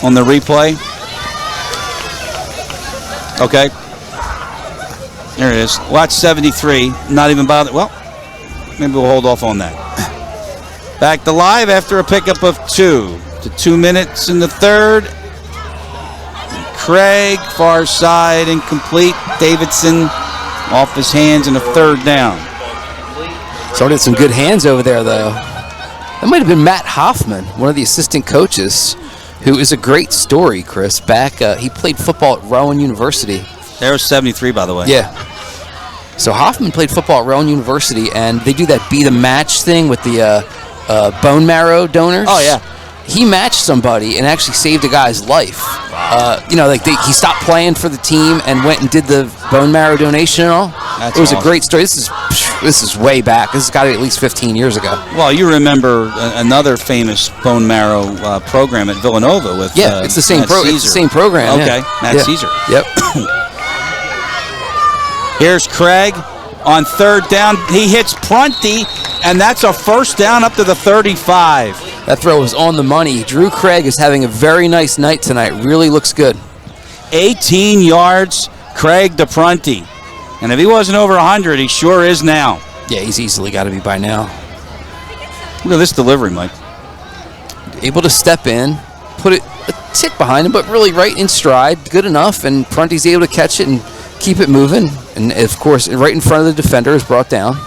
on the replay. Okay. There it is. Watch 73. Not even bothered. Well, maybe we'll hold off on that. Back to live after a pickup of 2. To 2 minutes in the 3rd. Craig, far side, incomplete. Davidson off his hands and a third down. Started some good hands over there, though. That might have been Matt Hoffman, one of the assistant coaches, who is a great story, Chris. He played football at Rowan University. There was 73, by the way. Yeah. So Hoffman played football at Rowan University, and they do that Be the Match thing with the bone marrow donors. Oh, yeah. He matched somebody and actually saved a guy's life. He stopped playing for the team and went and did the bone marrow donation and all. That's it was awesome. a great story. This is way back. This has got to be at least 15 years ago. Well, you remember another famous bone marrow program at Villanova with it's the same Matt It's the same program. Okay, yeah. Matt Caesar. Yep. Here's Craig on third down. He hits Prunty, and that's a first down up to the 35. That throw was on the money. Drew Craig is having a very nice night tonight. Really looks good. 18 yards, Craig to Prunty. And if he wasn't over 100, he sure is now. Yeah, he's easily got to be by now. Look at this delivery, Mike. Able to step in, put it a tick behind him, but really right in stride. Good enough, and Prunty's able to catch it and keep it moving. And, of course, right in front of the defender is brought down.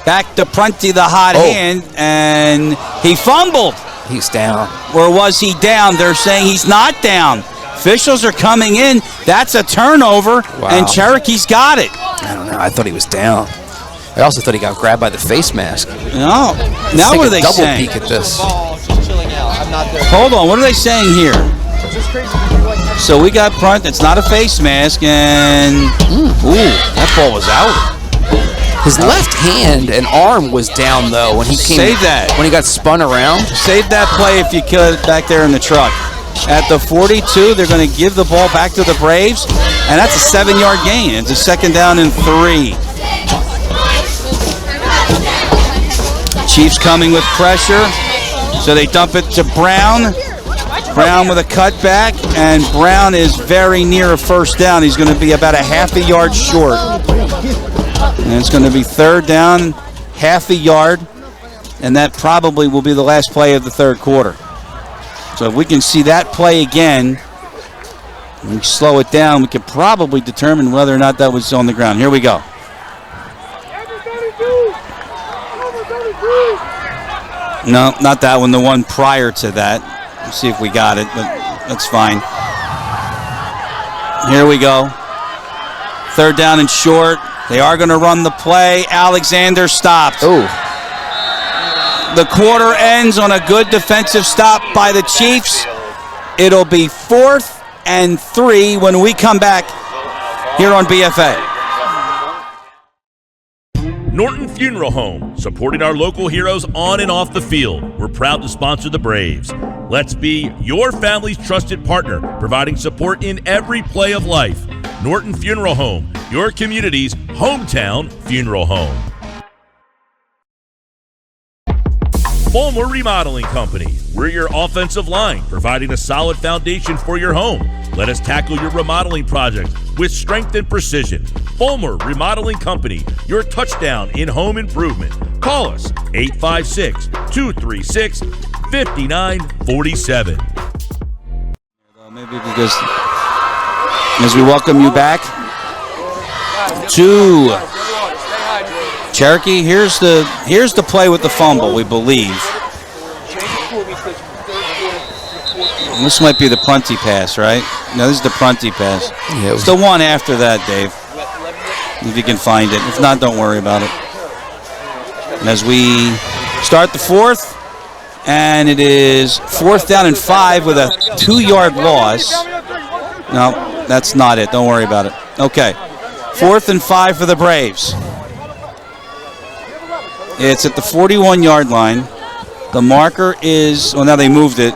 Back to Prunty, the hot hand, and he fumbled. He's down. Or was he down? They're saying he's not down. Officials are coming in. That's a turnover, and Cherokee's got it. I don't know. I thought he was down. I also thought he got grabbed by the face mask. No. Now what are they saying? Double peek at this. Hold on. What are they saying here? So we got Prunt. It's not a face mask, and that ball was out. His left hand and arm was down, though, when he came. Save that. When he got spun around. Save that play if you could back there in the truck. At the 42, they're going to give the ball back to the Braves, and that's a 7-yard gain. It's a second down and 3. Chiefs coming with pressure, so they dump it to Brown. Brown with a cutback, and Brown is very near a first down. He's going to be about a half a yard short. And it's going to be third down, half a yard, and that probably will be the last play of the third quarter. So if we can see that play again, and we slow it down, we could probably determine whether or not that was on the ground. Here we go. No, not that one, the one prior to that. Let's see if we got it, but that's fine. Here we go. Third down and short. They are going to run the play. Alexander stopped. The quarter ends on a good defensive stop by the Chiefs. It'll be 4th and 3 when we come back here on BFA. Norton Funeral Home, supporting our local heroes on and off the field. We're proud to sponsor the Braves. Let's be your family's trusted partner, providing support in every play of life. Norton Funeral Home, your community's hometown funeral home. Fulmer Remodeling Company. We're your offensive line, providing a solid foundation for your home. Let us tackle your remodeling project with strength and precision. Fulmer Remodeling Company, your touchdown in home improvement. Call us 856-236-5947. Maybe because as we welcome you back to Cherokee, here's the play with the fumble, we believe. This might be the Prunty pass, right? No, this is the Prunty pass. Yeah, it's the one after that, Dave. If you can find it. If not, don't worry about it. And as we start the 4th, and it is 4th down and 5 with a 2-yard loss. No, that's not it. Don't worry about it. Okay. 4th and 5 for the Braves. It's at the 41-yard line. The marker is, well, now they moved it.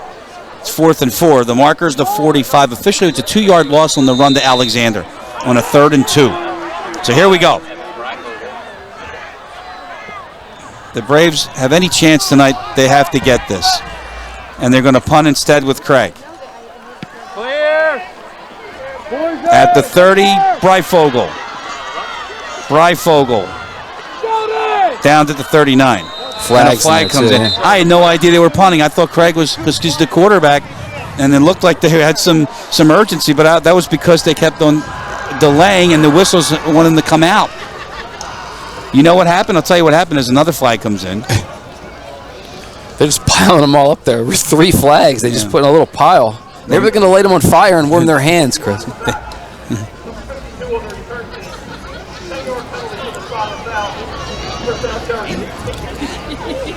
It's 4th and 4. The marker is the 45. Officially, it's a 2-yard loss on the run to Alexander on a 3rd and 2. So here we go. The Braves have any chance tonight, they have to get this. And they're going to punt instead with Craig. At the 30, Breifogel. Down to the 39. Flag comes in. I had no idea they were punting. I thought Craig was, because he's the quarterback, and it looked like they had some urgency, but that was because they kept on delaying and the whistles wanted them to come out. You know what happened? I'll tell you what happened as another flag comes in. They're just piling them all up there. With 3 flags. They just put in a little pile. They were going to light them on fire and warm their hands, Chris.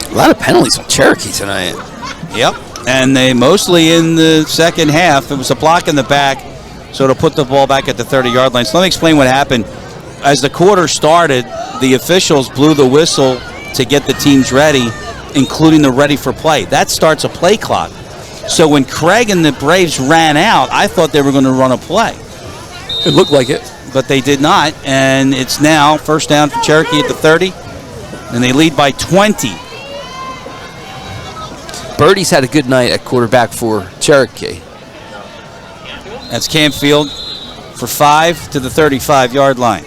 A lot of penalties on Cherokee tonight. Yep. And they mostly in the second half. It was a block in the back, so to put the ball back at the 30-yard line. So let me explain what happened. As the quarter started, the officials blew the whistle to get the teams ready, including the ready for play. That starts a play clock. So when Craig and the Braves ran out, I thought they were going to run a play. It looked like it. But they did not, and it's now first down for Cherokee at the 30, and they lead by 20. Birdie's had a good night at quarterback for Cherokee. That's Campfield for 5 to the 35-yard line.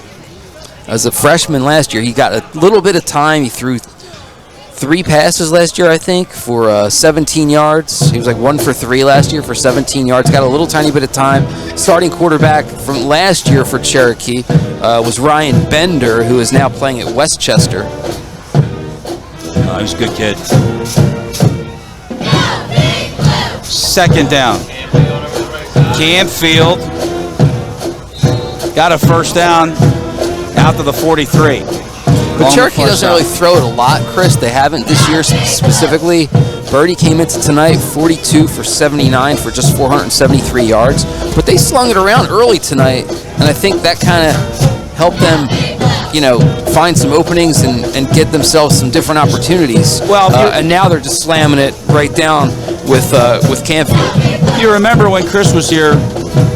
As a freshman last year, he got a little bit of time. He threw 3 passes last year, I think, for 17 yards. He was like 1 for 3 last year for 17 yards. Got a little tiny bit of time. Starting quarterback from last year for Cherokee was Ryan Bender, who is now playing at Westchester. He's a good kid. Second down. Campfield got a first down out to the 43. But Cherokee doesn't really throw it a lot, Chris. They haven't this year specifically. Birdie came into tonight 42 for 79 for just 473 yards. But they slung it around early tonight, and I think that kind of helped them, find some openings and get themselves some different opportunities. Well, and now they're just slamming it right down with Campfield. You remember when Chris was here,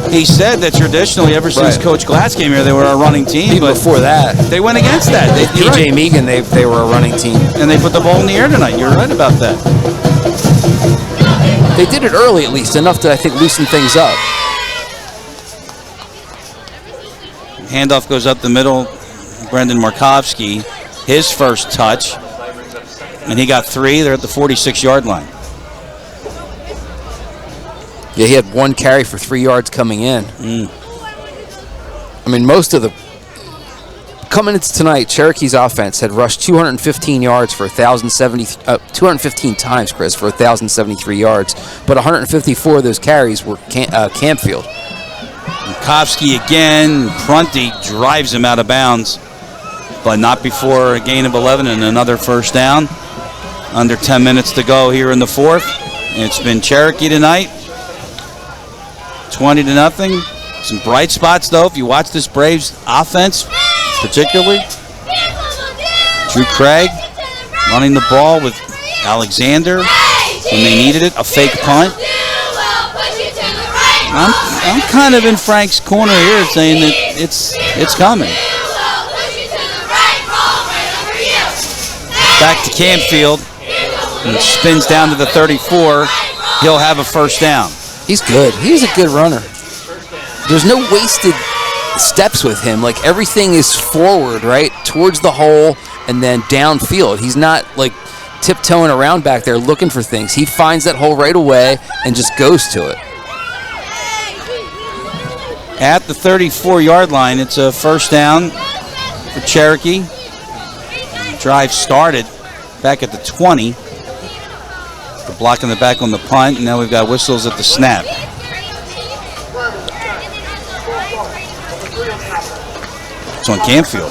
he said that traditionally, ever since Coach Glass came here, they were a running team. Even before that, they went against that. PJ Megan, they were a running team. And they put the ball in the air tonight. You're right about that. They did it early, at least, enough to, I think, loosen things up. Handoff goes up the middle. Brendan Markovsky, his first touch. And he got 3. They're at the 46-yard line. Yeah, he had 1 carry for 3 yards coming in. I mean, coming into tonight, Cherokee's offense had rushed 215 yards for 215 times, Chris, for 1,073 yards. But 154 of those carries were Campfield. Markovsky again. Prunty drives him out of bounds, but not before a gain of 11 and another first down. Under 10 minutes to go here in the fourth. It's been Cherokee tonight. 20-0. Some bright spots, though, if you watch this Braves offense, particularly. Drew Craig running the ball with Alexander when they needed it. A fake punt. I'm kind of in Frank's corner here saying that it's coming. Back to Campfield. And spins down to the 34. He'll have a first down. He's good. He's a good runner. There's no wasted steps with him. Like, everything is forward, right, towards the hole and then downfield. He's not, like, tiptoeing around back there looking for things. He finds that hole right away and just goes to it. At the 34-yard line, it's a first down for Cherokee. Drive started back at the 20. The block in the back on the punt, and now we've got whistles at the snap. It's on Campfield.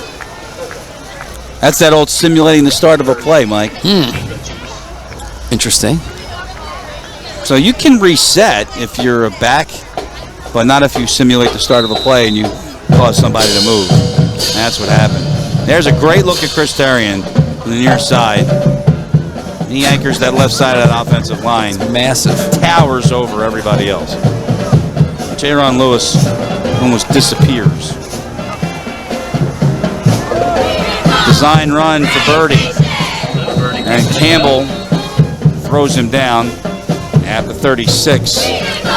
That's that old simulating the start of a play, Mike. Interesting. So you can reset if you're a back, but not if you simulate the start of a play and you cause somebody to move. That's what happened. There's a great look at Chris Therrien on the near side. He anchors that left side of that offensive line. Massive. Towers over everybody else. Jaron Lewis almost disappears. Design run for Birdie. And Campbell throws him down at the 36.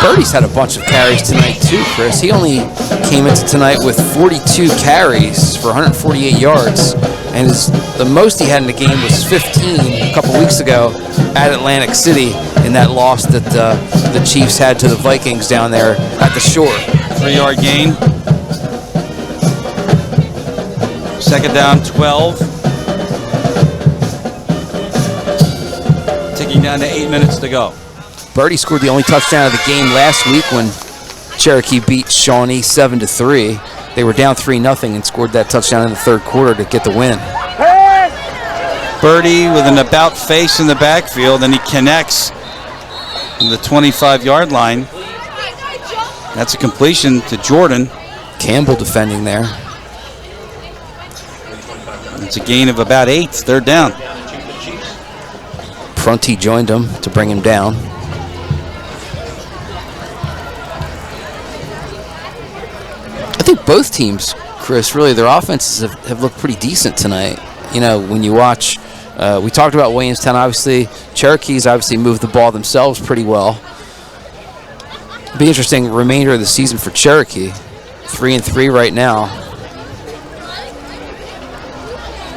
Birdie's had a bunch of carries tonight too, Chris. He only came into tonight with 42 carries for 148 yards. And the most he had in the game was 15 a couple weeks ago at Atlantic City in that loss that the Chiefs had to the Vikings down there at the Shore. 3-yard gain. Second down, 12. Ticking down to 8 minutes to go. Birdie scored the only touchdown of the game last week when Cherokee beat Shawnee 7-3. They were down 3-0 and scored that touchdown in the third quarter to get the win. Birdie with an about face in the backfield, and he connects the 25-yard line. That's a completion to Jordan. Campbell defending there. It's a gain of about 8. Third down. Prunty joined him to bring him down. I think both teams, Chris, really their offenses have looked pretty decent tonight. You know, when you watch, we talked about Williamstown, obviously. Cherokee's obviously moved the ball themselves pretty well. It'll be interesting remainder of the season for Cherokee. 3-3 right now.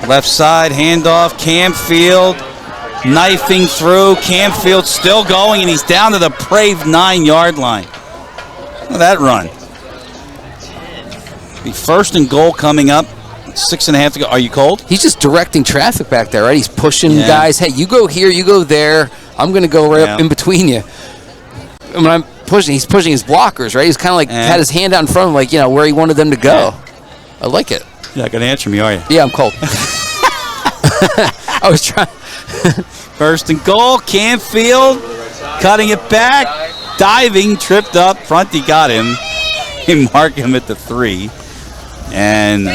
Left side, handoff, Camfield knifing through. Camfield still going, and he's down to the Brave 9-yard line. Look at that run. The first and goal coming up. 6.5 to go. Are you cold? He's just directing traffic back there, right? He's pushing guys. Hey, you go here, you go there. I'm going to go right up in between you. When I'm pushing, he's pushing his blockers, right? He's kind of like had his hand out in front of him, like, you know, where he wanted them to go. I like it. You're not going to answer me, are you? Yeah, I'm cold. I was trying. First and goal, Camfield cutting it back, diving, tripped up. Prunty got him. He marked him at the 3. And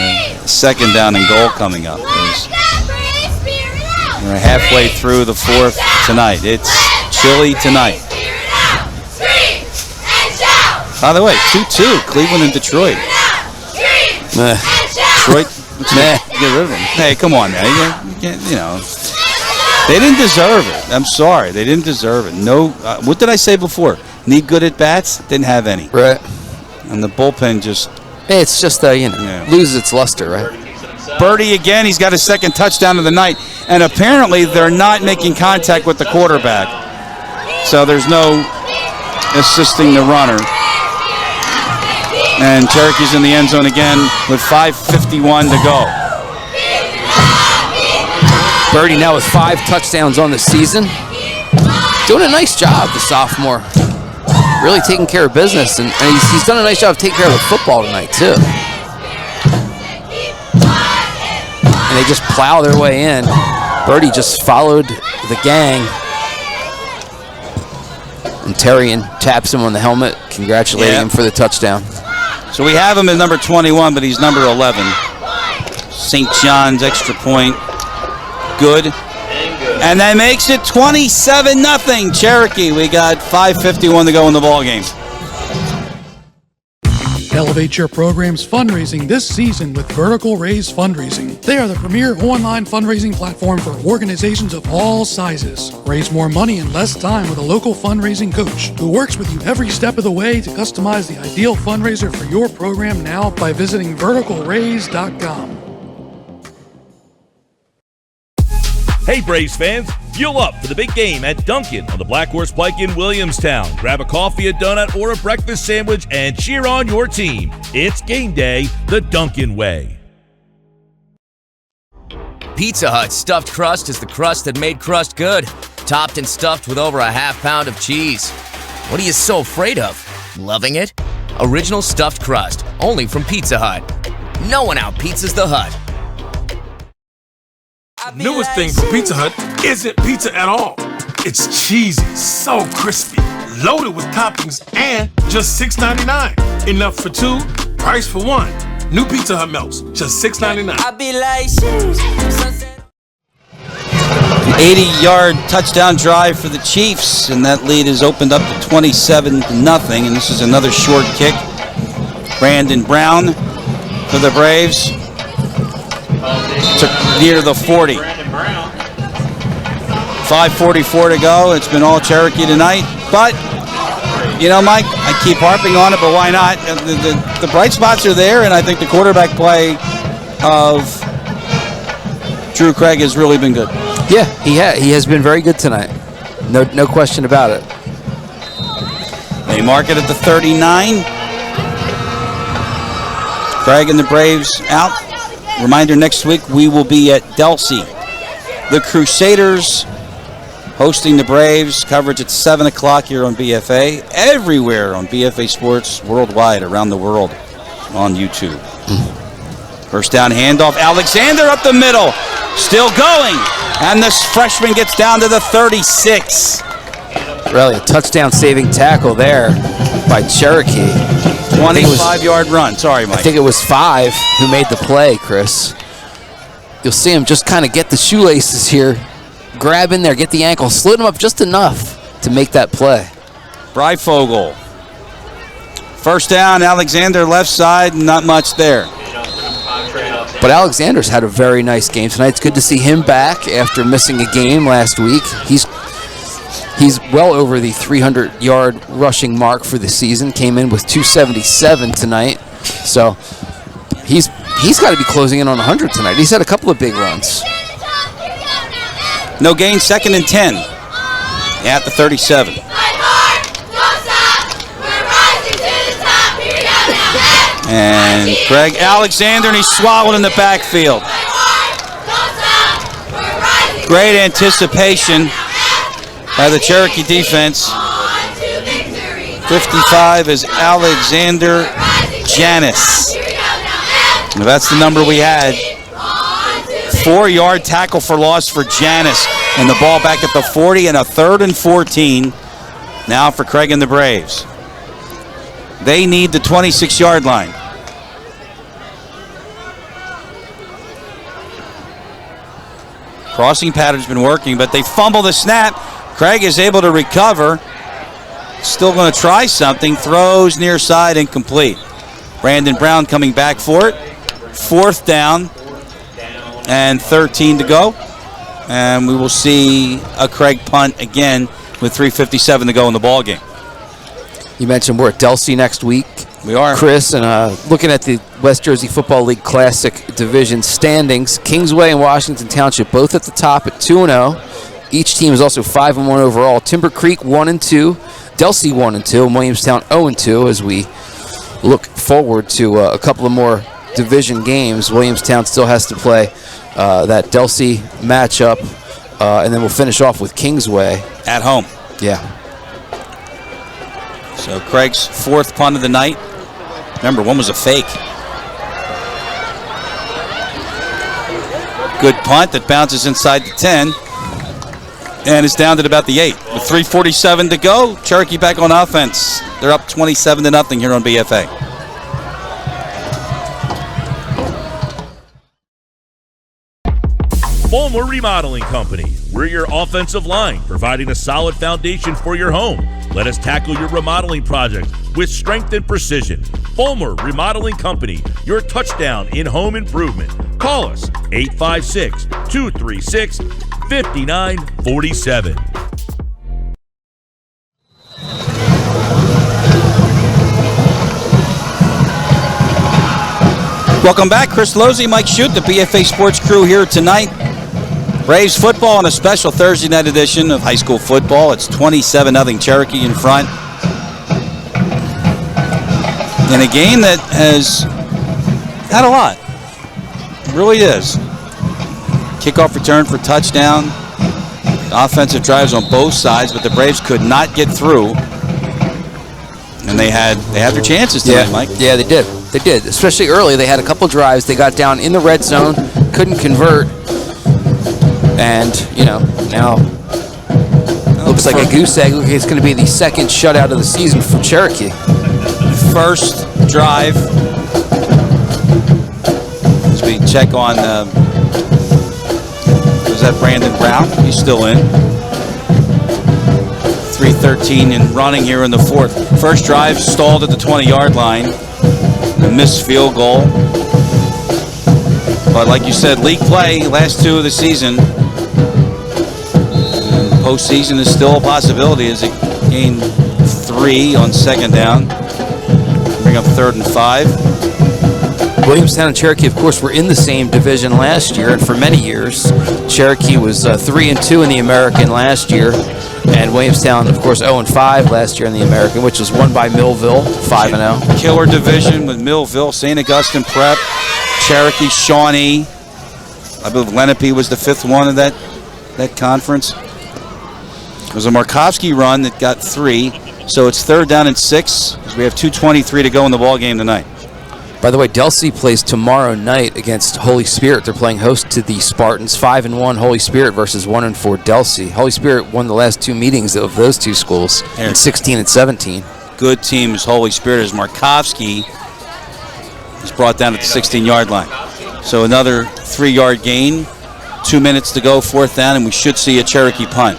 second down and goal coming up. We're halfway through the fourth tonight. It's chilly tonight. By the way, 2-2, Cleveland and Detroit. Detroit, get rid of them. Hey, come on, man. You know, they didn't deserve it. I'm sorry, they didn't deserve it. No, what did I say before? Need good at bats? Didn't have any. Right. And the bullpen just. It's just loses its luster, right? Birdie again. He's got his second touchdown of the night, and apparently they're not making contact with the quarterback, so there's no assisting the runner. And Cherokee's in the end zone again with 5:51 to go. Birdie now with 5 touchdowns on the season. Doing a nice job, the sophomore. Really taking care of business, and he's done a nice job of taking care of the football tonight, too. And they just plow their way in. Birdie just followed the gang. And Terrian taps him on the helmet, congratulating him for the touchdown. So we have him at number 21, but he's number 11. St. John's extra point. Good. And that makes it 27-0 Cherokee. We got 5:51 to go in the ball game. Elevate your program's fundraising this season with Vertical Raise Fundraising. They are the premier online fundraising platform for organizations of all sizes. Raise more money in less time with a local fundraising coach who works with you every step of the way to customize the ideal fundraiser for your program now by visiting verticalraise.com. Hey Braves fans, fuel up for the big game at Dunkin' on the Black Horse Pike in Williamstown. Grab a coffee, a donut, or a breakfast sandwich and cheer on your team. It's game day the Dunkin' way. Pizza Hut's stuffed crust is the crust that made crust good. Topped and stuffed with over a half pound of cheese. What are you so afraid of? Loving it? Original stuffed crust, only from Pizza Hut. No one out-pizzas the Hut. Newest thing from Pizza Hut isn't pizza at all. It's cheesy, so crispy, loaded with toppings, and just $6.99. Enough for 2, price for 1. New Pizza Hut melts, just $6.99. An 80-yard touchdown drive for the Chiefs, and that lead is opened up to 27-0. And this is another short kick. Brandon Brown for the Braves. Took near the 40. 5:44 to go. It's been all Cherokee tonight. But, you know, Mike, I keep harping on it, but why not? The bright spots are there, and I think the quarterback play of Drew Craig has really been good. Yeah, he has been very good tonight. No question about it. They mark it at the 39. Craig and the Braves out. Reminder, next week we will be at Delsey. The Crusaders hosting the Braves. Coverage at 7 o'clock here on BFA. Everywhere on BFA Sports worldwide, around the world, on YouTube. First down handoff. Alexander up the middle. Still going. And this freshman gets down to the 36. Really, a touchdown-saving tackle there by Cherokee. 25-yard run. Sorry, Mike. I think it was 5 who made the play, Chris. You'll see him just kind of get the shoelaces here, grab in there, get the ankle, slid him up just enough to make that play. Breifogel. First down, Alexander left side, not much there. But Alexander's had a very nice game tonight. It's good to see him back after missing a game last week. He's well over the 300-yard rushing mark for the season. Came in with 277 tonight. So he's got to be closing in on 100 tonight. He's had a couple of big runs. No gain, 2nd and 10 at the 37. And Craig Alexander, and he's swallowed in the backfield. Great anticipation by the Cherokee defense. 55 is Alexander Janis. Now that's the number we had. 4-yard tackle for loss for Janis. And the ball back at the 40 and a 3rd and 14 now for Craig and the Braves. They need the 26-yard line. Crossing pattern's been working, but they fumble the snap. Craig is able to recover. Still going to try something. Throws near side, incomplete. Brandon Brown coming back for it. 4th down and 13 to go. And we will see a Craig punt again with 3:57 to go in the ball game. You mentioned we're at Delsey next week. We are. Chris, and looking at the West Jersey Football League Classic Division standings, Kingsway and Washington Township both at the top at 2-0. Each team is also 5-1 overall. Timber Creek 1-2, Delsey 1-2, and Williamstown 0-2 as we look forward to a couple of more division games. Williamstown still has to play that Delsey matchup, and then we'll finish off with Kingsway. At home. Yeah. So Craig's 4th punt of the night. Remember, one was a fake. Good punt that bounces inside the 10 and is down to about the 8. With 3:47 to go, Cherokee back on offense. They're up 27-0 here on BFA. Fulmer Remodeling Company. We're your offensive line, providing a solid foundation for your home. Let us tackle your remodeling project with strength and precision. Fulmer Remodeling Company, your touchdown in home improvement. Call us 856-236-5947. Welcome back. Chris Lozzi, Mike Shute, the BFA Sports crew here tonight. Braves football on a special Thursday night edition of high school football. It's 27-0 Cherokee in front. In a game that has had a lot. It really is. Kickoff return for touchdown. Offensive drives on both sides, but the Braves could not get through. And they had their chances tonight, Mike. Yeah, they did. They did, especially early. They had a couple drives. They got down in the red zone, couldn't convert. And, now looks like a goose egg. It's going to be the 2nd shutout of the season for Cherokee. First drive. As we check on, was that Brandon Brown? He's still in. 3:13 and running here in the 4th. First drive stalled at the 20-yard line. A missed field goal. But like you said, league play, last 2 of the season. Postseason is still a possibility as it gained 3 on 2nd down. Bring up 3rd and 5. Williamstown and Cherokee, of course, were in the same division last year, and for many years, Cherokee was 3-2 in the American last year, and Williamstown, of course, 0-5 last year in the American, which was won by Millville, 5-0. Killer division with Millville, St. Augustine Prep, Cherokee, Shawnee. I believe Lenape was the 5th one of that conference. It was a Markovsky run that got 3. So it's 3rd down and 6 because we have 2:23 to go in the ball game tonight. By the way, Delsey plays tomorrow night against Holy Spirit. They're playing host to the Spartans. 5-1 Holy Spirit versus 1-4 Delsey. Holy Spirit won the last 2 meetings of those 2 schools in 16 and 17. Good team is Holy Spirit as Markovsky is brought down at the 16-yard line. So another 3-yard gain. 2 minutes to go, 4th down, and we should see a Cherokee punt.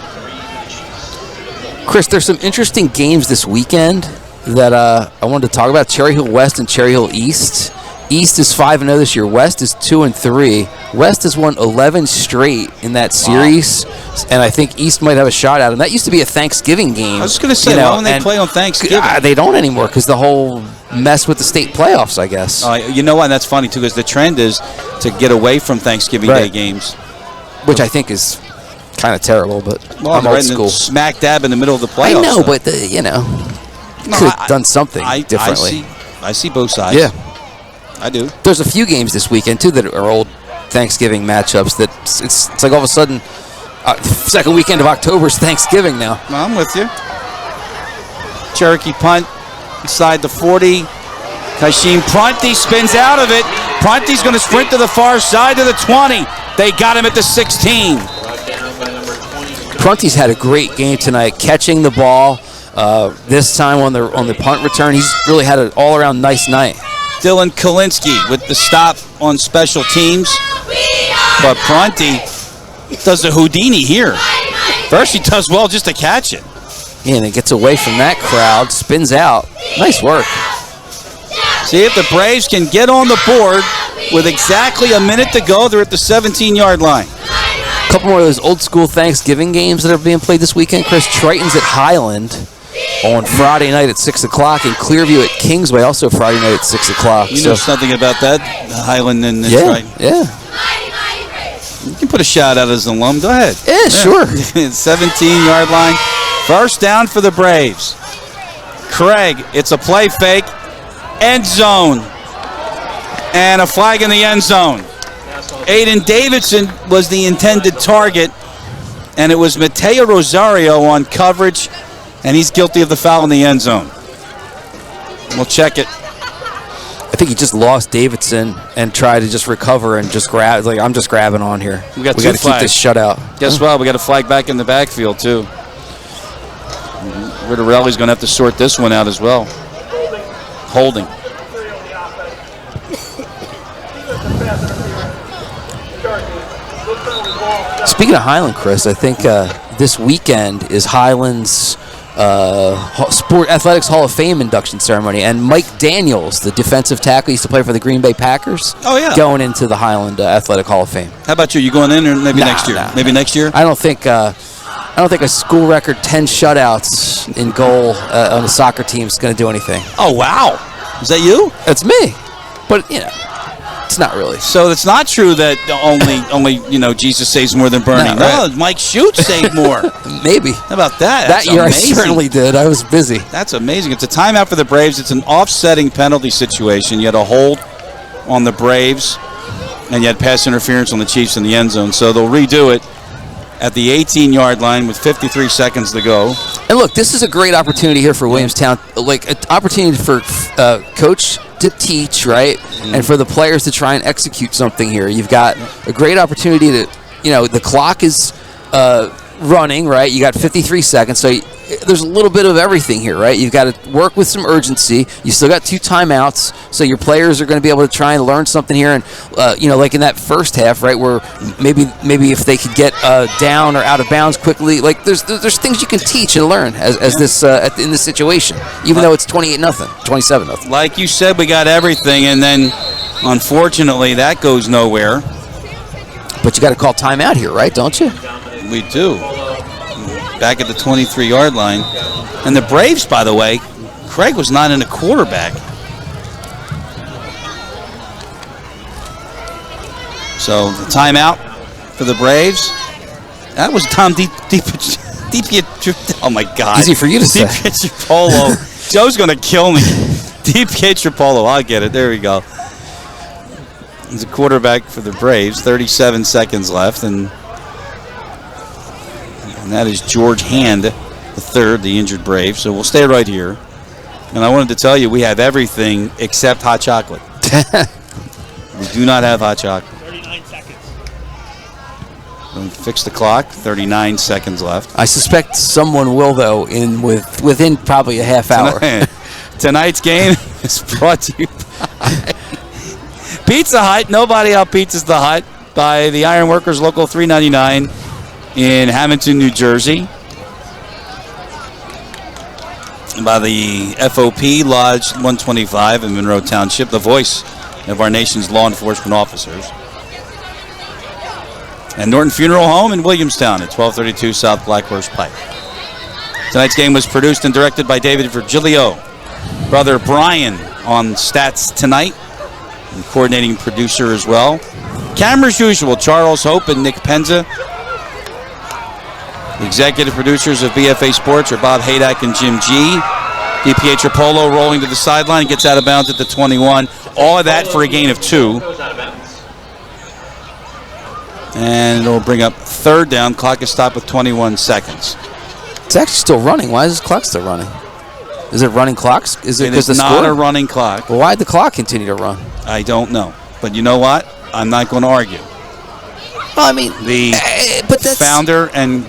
Chris, there's some interesting games this weekend that I wanted to talk about. Cherry Hill West and Cherry Hill East. East is 5-0 this year. West is 2-3. West has won 11 straight in that series, and I think East might have a shot at them. That used to be a Thanksgiving game. I was going to say, why don't they play on Thanksgiving? They don't anymore because the whole mess with the state playoffs, I guess. You know what? That's funny, too, because the trend is to get away from Thanksgiving Day games. Which I think is kind of terrible, but I'm old school. Smack dab in the middle of the playoffs. I know, but could have done something differently. I see both sides. Yeah, I do. There's a few games this weekend too that are old Thanksgiving matchups. That it's like all of a sudden, second weekend of October is Thanksgiving now. I'm with you. Cherokee punt inside the 40. Kashim Prunty spins out of it. Prunty's going to sprint to the far side to the 20. They got him at the 16. Prunty's had a great game tonight, catching the ball. This time on the punt return, he's really had an all-around nice night. Dylan Kalinsky with the stop on special teams. But Prunty does the Houdini here. First he does well just to catch it. Yeah, and it gets away from that crowd, spins out. Nice work. See if the Braves can get on the board with exactly a minute to go. They're at the 17-yard line. A couple more of those old-school Thanksgiving games that are being played this weekend. Chris, Triton's at Highland on Friday night at 6 o'clock, and Clearview at Kingsway also Friday night at 6 o'clock. You know something about that, Highland and Triton? Yeah. You can put a shout out as an alum. Go ahead. Yeah, sure. 17-yard line. First down for the Braves. Craig, it's a play fake. End zone. And a flag in the end zone. Aiden Davidson was the intended target, and it was Mateo Rosario on coverage, and he's guilty of the foul in the end zone. We'll check it. I think he just lost Davidson and tried to just recover and just grab. Like, I'm just grabbing on here. We got to keep this shutout. Guess what? We got a flag back in the backfield, too. Rittarelli's going to have to sort this one out as well. Holding. Speaking of Highland, Chris, I think this weekend is Highland's Sport Athletics Hall of Fame induction ceremony, and Mike Daniels, the defensive tackle, used to play for the Green Bay Packers. Oh yeah, going into the Highland Athletic Hall of Fame. How about you? You going in, or maybe next year? Maybe next year. I don't think a school record 10 shutouts in goal on a soccer team is going to do anything. Oh wow, is that you? That's me, but you know. It's not really. So it's not true that only Jesus saves more than Bernie. No, Mike Shute saved more. Maybe. How about that? That year amazing. I certainly did. I was busy. That's amazing. It's a timeout for the Braves. It's an offsetting penalty situation. You had a hold on the Braves, and you had pass interference on the Chiefs in the end zone. So they'll redo it at the 18-yard line with 53 seconds to go. And look, this is a great opportunity here for Williamstown, like an opportunity for Coach to teach, right? And for the players to try and execute something here. You've got a great opportunity to, the clock is running, right? You got 53 seconds, so there's a little bit of everything here, right? You've got to work with some urgency. You still got 2 timeouts, so your players are going to be able to try and learn something here. And like in that first half, right, where maybe if they could get down or out of bounds quickly, like there's things you can teach and learn as this in this situation, even though it's 28-0, 27-0. Like you said, we got everything, and then unfortunately that goes nowhere. But you got to call timeout here, right? Don't you? We do. Back at the 23-yard line. And the Braves, by the way, Craig was not in a quarterback. So the timeout for the Braves. That was Tom DiPietropolo. Oh, my God. Easy for you to say. DiPietropolo. Joe's going to kill me. DiPietropolo. I'll get it. There we go. He's a quarterback for the Braves. 37 seconds left, and that is George Hand, the third, the injured Brave. So we'll stay right here. And I wanted to tell you we have everything except hot chocolate. We do not have hot chocolate. 39 seconds. We'll fix the clock. 39 seconds left. I suspect someone will, though, within probably a half hour. Tonight's game is brought to you by Pizza Hut. Nobody out pizzas the Hut, by the Iron Workers Local 399 in Hamilton, New Jersey. By the FOP Lodge 125 in Monroe Township, the voice of our nation's law enforcement officers. And Norton Funeral Home in Williamstown at 1232 South Blackhorse Pike. Tonight's game was produced and directed by David Virgilio. Brother Brian on stats tonight, and coordinating producer as well. Cameras usual, Charles Hope and Nick Penza. The executive producers of BFA Sports are Bob Haydak and Jim G. DiPietropolo rolling to the sideline, gets out of bounds at the 21. All of that for a gain of 2. And it'll bring up third down. Clock is stopped with 21 seconds. It's actually still running. Why is the clock still running? Is it running clocks? Is it because It is not a running clock. Well, why did the clock continue to run? I don't know. But you know what? I'm not going to argue. Well, I mean, The but that's founder and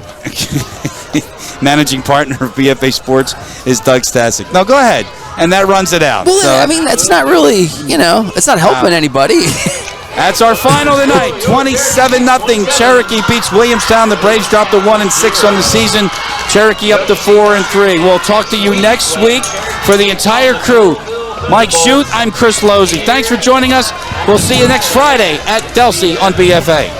managing partner of BFA Sports is Doug Stasic. No, go ahead. And that runs it out. Well, So I mean, that's not really, it's not helping anybody. that's our final tonight. 27-0. Cherokee beats Williamstown. The Braves dropped to 1-6 on the season. Cherokee up to 4-3. We'll talk to you next week. For the entire crew, Mike Shute, I'm Chris Lozzi. Thanks for joining us. We'll see you next Friday at Delsey on BFA.